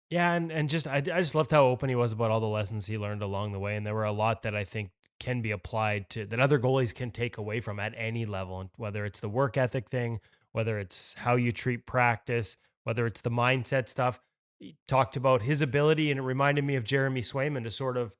Yeah, and just I just loved how open he was about all the lessons he learned along the way, and there were a lot that I think can be applied to that other goalies can take away from at any level, and whether it's the work ethic thing, whether it's how you treat practice, whether it's the mindset stuff. He talked about his ability, and it reminded me of Jeremy Swayman, to sort of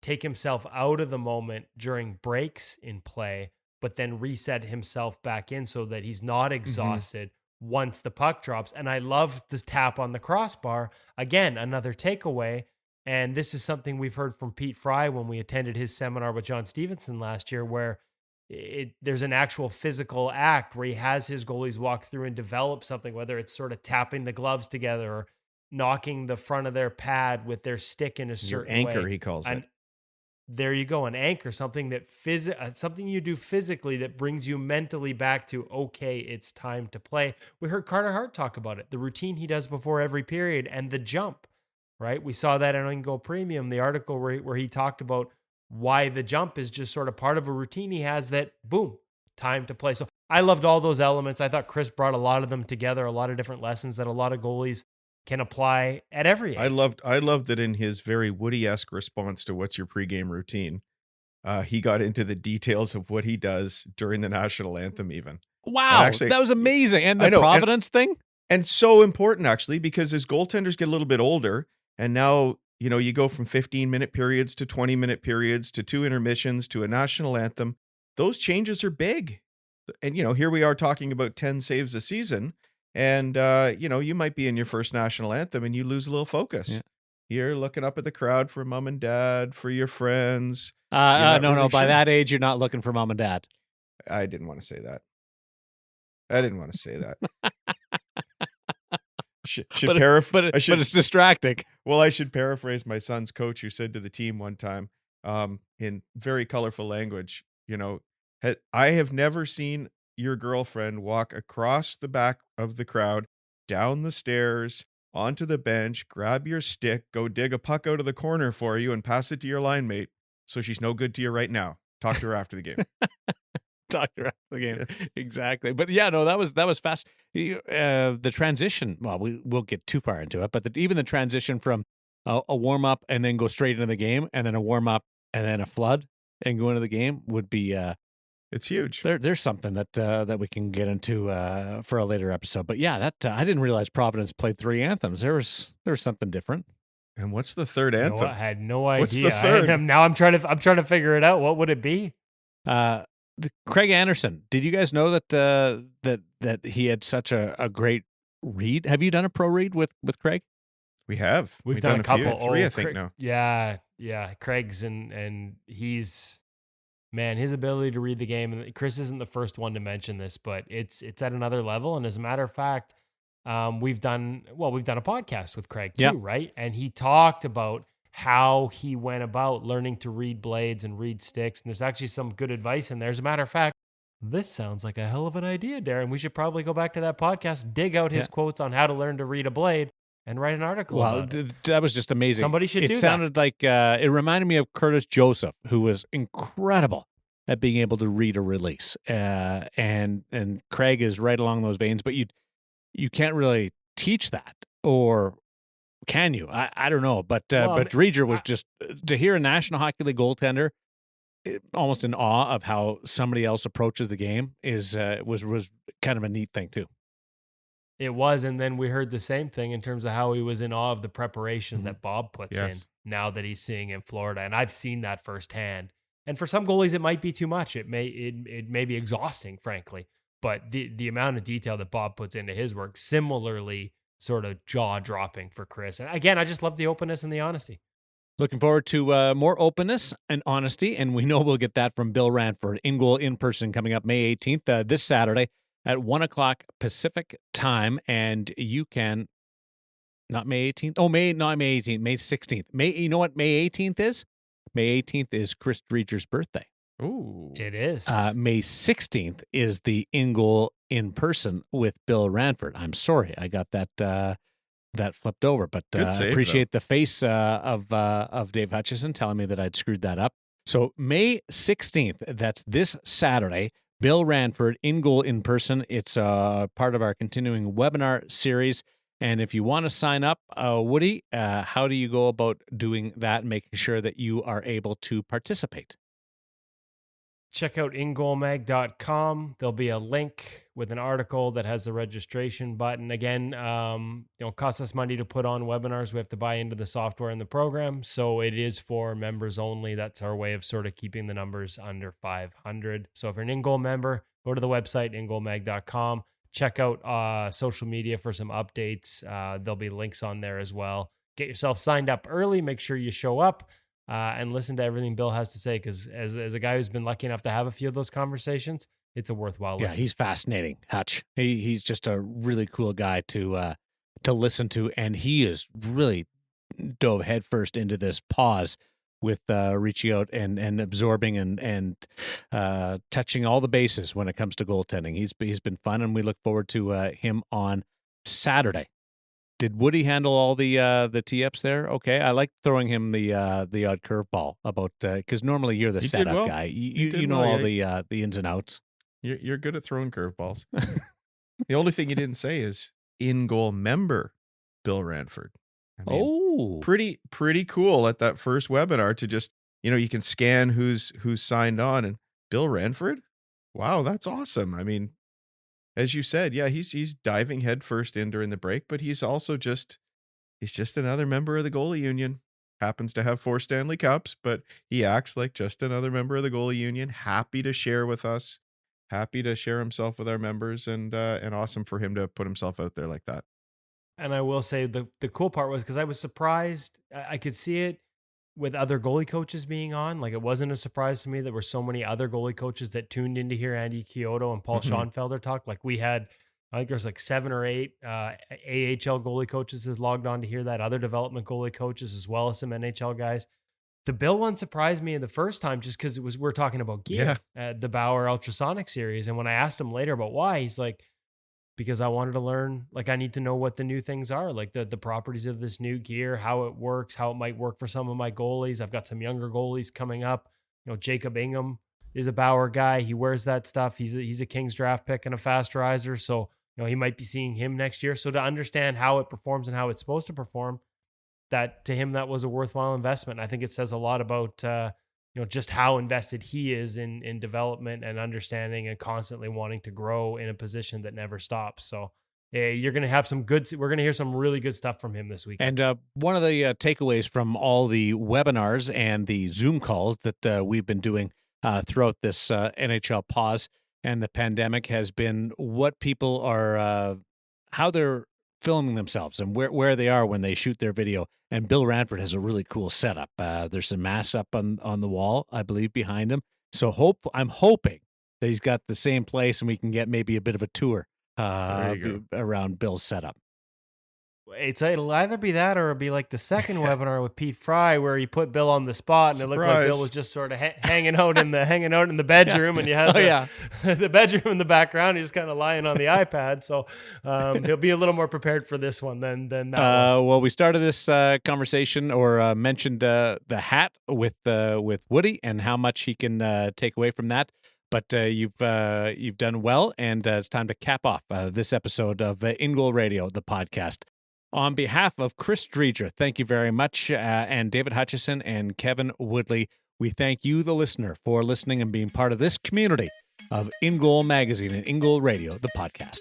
take himself out of the moment during breaks in play but then reset himself back in so that he's not exhausted once the puck drops. And I love this tap on the crossbar. Again, another takeaway. And this is something we've heard from Pete Fry when we attended his seminar with John Stevenson last year, where there's an actual physical act where he has his goalies walk through and develop something, whether it's sort of tapping the gloves together or knocking the front of their pad with their stick in a certain anchor, way. he calls it. There you go, an anchor, something that something you do physically that brings you mentally back to, okay, it's time to play. We heard Carter Hart talk about it, the routine he does before every period and the jump, right? We saw that in InGoal Premium, the article where he talked about why the jump is just sort of part of a routine he has that, boom, time to play. So I loved all those elements. I thought Chris brought a lot of them together, a lot of different lessons that a lot of goalies can apply at every age. I loved that in his very Woody-esque response to what's your pregame routine, he got into the details of what he does during the national anthem even. Wow, actually, that was amazing. And the Providence thing? And so important, actually, because as goaltenders get a little bit older, and now, you go from 15-minute periods to 20-minute periods to 2 intermissions to a national anthem, those changes are big. And, here we are talking about 10 saves a season. And, you might be in your first national anthem and you lose a little focus. Yeah. You're looking up at the crowd for mom and dad, for your friends. No. By that age, you're not looking for mom and dad. I didn't want to say that. But it's distracting. Well, I should paraphrase my son's coach, who said to the team one time, in very colorful language, I have never seen your girlfriend walk across the back of the crowd, down the stairs, onto the bench, grab your stick, go dig a puck out of the corner for you and pass it to your line mate. So she's no good to you right now. Talk to her after the game. Exactly. But yeah, no, that was fast. The transition, well, we won't get too far into it, but even the transition from a warm-up and then go straight into the game, and then a warm-up and then a flood and go into the game would be... it's huge. There's something that we can get into for a later episode. But yeah, that I didn't realize Providence played 3 anthems. There was something different. And what's the third anthem? I had no idea. What's the third? Now I'm trying to figure it out. What would it be? Craig Anderson. Did you guys know that he had such a great read? Have you done a pro read with Craig? We have. We've done a couple. 3, I think now. Yeah. Craig's and he's. Man, his ability to read the game, and Chris isn't the first one to mention this, but it's at another level. And as a matter of fact, we've done a podcast with Craig too, right? And he talked about how he went about learning to read blades and read sticks. And there's actually some good advice in there. As a matter of fact, this sounds like a hell of an idea, Darren. We should probably go back to that podcast, dig out his quotes on how to learn to read a blade, and write an article about it. That was just amazing. Somebody should do that. It sounded like, it reminded me of Curtis Joseph, who was incredible at being able to read a release. And Craig is right along those veins, but you can't really teach that, or can you? I don't know. But Driedger was just, to hear a National Hockey League goaltender almost in awe of how somebody else approaches the game was kind of a neat thing too. It was, and then we heard the same thing in terms of how he was in awe of the preparation that Bob puts in now that he's seeing in Florida, and I've seen that firsthand. And for some goalies, it might be too much. It may be exhausting, frankly. But the amount of detail that Bob puts into his work, similarly, sort of jaw dropping for Chris. And again, I just love the openness and the honesty. Looking forward to more openness and honesty, and we know we'll get that from Bill Ranford. InGoal in person coming up May 18th, this Saturday at 1 o'clock Pacific time, and you can, not May 18th, not May 18th, May 16th. You know what May 18th is? May 18th is Chris Driedger's birthday. Ooh. It is. May 16th is the InGoal in person with Bill Ranford. I'm sorry, I got that flipped over, but I appreciate the face of Dave Hutchison telling me that I'd screwed that up. So May 16th, that's this Saturday, Bill Ranford, InGoal in person. It's part of our continuing webinar series. And if you want to sign up, Woody, how do you go about doing that and making sure that you are able to participate? Check out ingoalmag.com. There'll be a link with an article that has the registration button. Again, it costs us money to put on webinars. We have to buy into the software and the program. So it is for members only. That's our way of sort of keeping the numbers under 500. So if you're an InGoal member, go to the website, ingoalmag.com. Check out social media for some updates. There'll be links on there as well. Get yourself signed up early. Make sure you show up and listen to everything Bill has to say, because as a guy who's been lucky enough to have a few of those conversations, it's a worthwhile listen. Yeah, he's fascinating, Hutch. He's just a really cool guy to listen to, and he is really dove headfirst into this pause with reaching out and absorbing and touching all the bases when it comes to goaltending. He's been fun, and we look forward to him on Saturday. Did Woody handle all the tee-ups there? Okay, I like throwing him the odd curveball about because normally you're the setup well. guy. You know all the ins and outs. You're good at throwing curveballs. The only thing you didn't say is InGoal member Bill Ranford. I mean, pretty cool at that first webinar to just, you can scan who's signed on, and Bill Ranford. Wow, that's awesome. I mean, as you said, yeah, he's diving headfirst in during the break, but he's also he's just another member of the goalie union. Happens to have 4 Stanley Cups, but he acts like just another member of the goalie union, happy to share with us, happy to share himself with our members, and awesome for him to put himself out there like that. And I will say the cool part was, because I was surprised, I could see it with other goalie coaches being on. Like, it wasn't a surprise to me there were so many other goalie coaches that tuned in to hear Andy Chiodo and Paul Schoenfelder talk. Like, we had, I think there's like 7 or 8 AHL goalie coaches that logged on to hear that, other development goalie coaches, as well as some NHL guys. The Bill one surprised me the first time just because we're talking about gear at the Bauer Ultrasonic series. And when I asked him later about why, he's like, because I wanted to learn, like, I need to know what the new things are, like the properties of this new gear, how it works, how it might work for some of my goalies. I've got some younger goalies coming up. Jacob Ingham is a Bauer guy. He wears that stuff. He's a Kings draft pick and a fast riser. So, he might be seeing him next year. So to understand how it performs and how it's supposed to perform, that to him, that was a worthwhile investment. And I think it says a lot about, just how invested he is in development and understanding and constantly wanting to grow in a position that never stops. So you're going to have we're going to hear some really good stuff from him this week. And one of the takeaways from all the webinars and the Zoom calls that we've been doing throughout this NHL pause and the pandemic has been what people are, how they're filming themselves and where they are when they shoot their video. And Bill Ranford has a really cool setup. There's some masks up on the wall, I believe, behind him. So I'm hoping that he's got the same place and we can get maybe a bit of a tour around Bill's setup. It'll either be that or it'll be like the second webinar with Pete Fry where he put Bill on the spot and it looked like Bill was just sort of hanging out in the bedroom and you had the bedroom in the background. He's just kind of lying on the iPad. So he'll be a little more prepared for this one than that one. Well, we started this conversation or mentioned the hat with Woody and how much he can take away from that. But you've done well, and it's time to cap off this episode of InGoal Radio, the podcast. On behalf of Chris Driedger, thank you very much, and David Hutchison and Kevin Woodley, we thank you, the listener, for listening and being part of this community of InGoal Magazine and InGoal Radio, the podcast.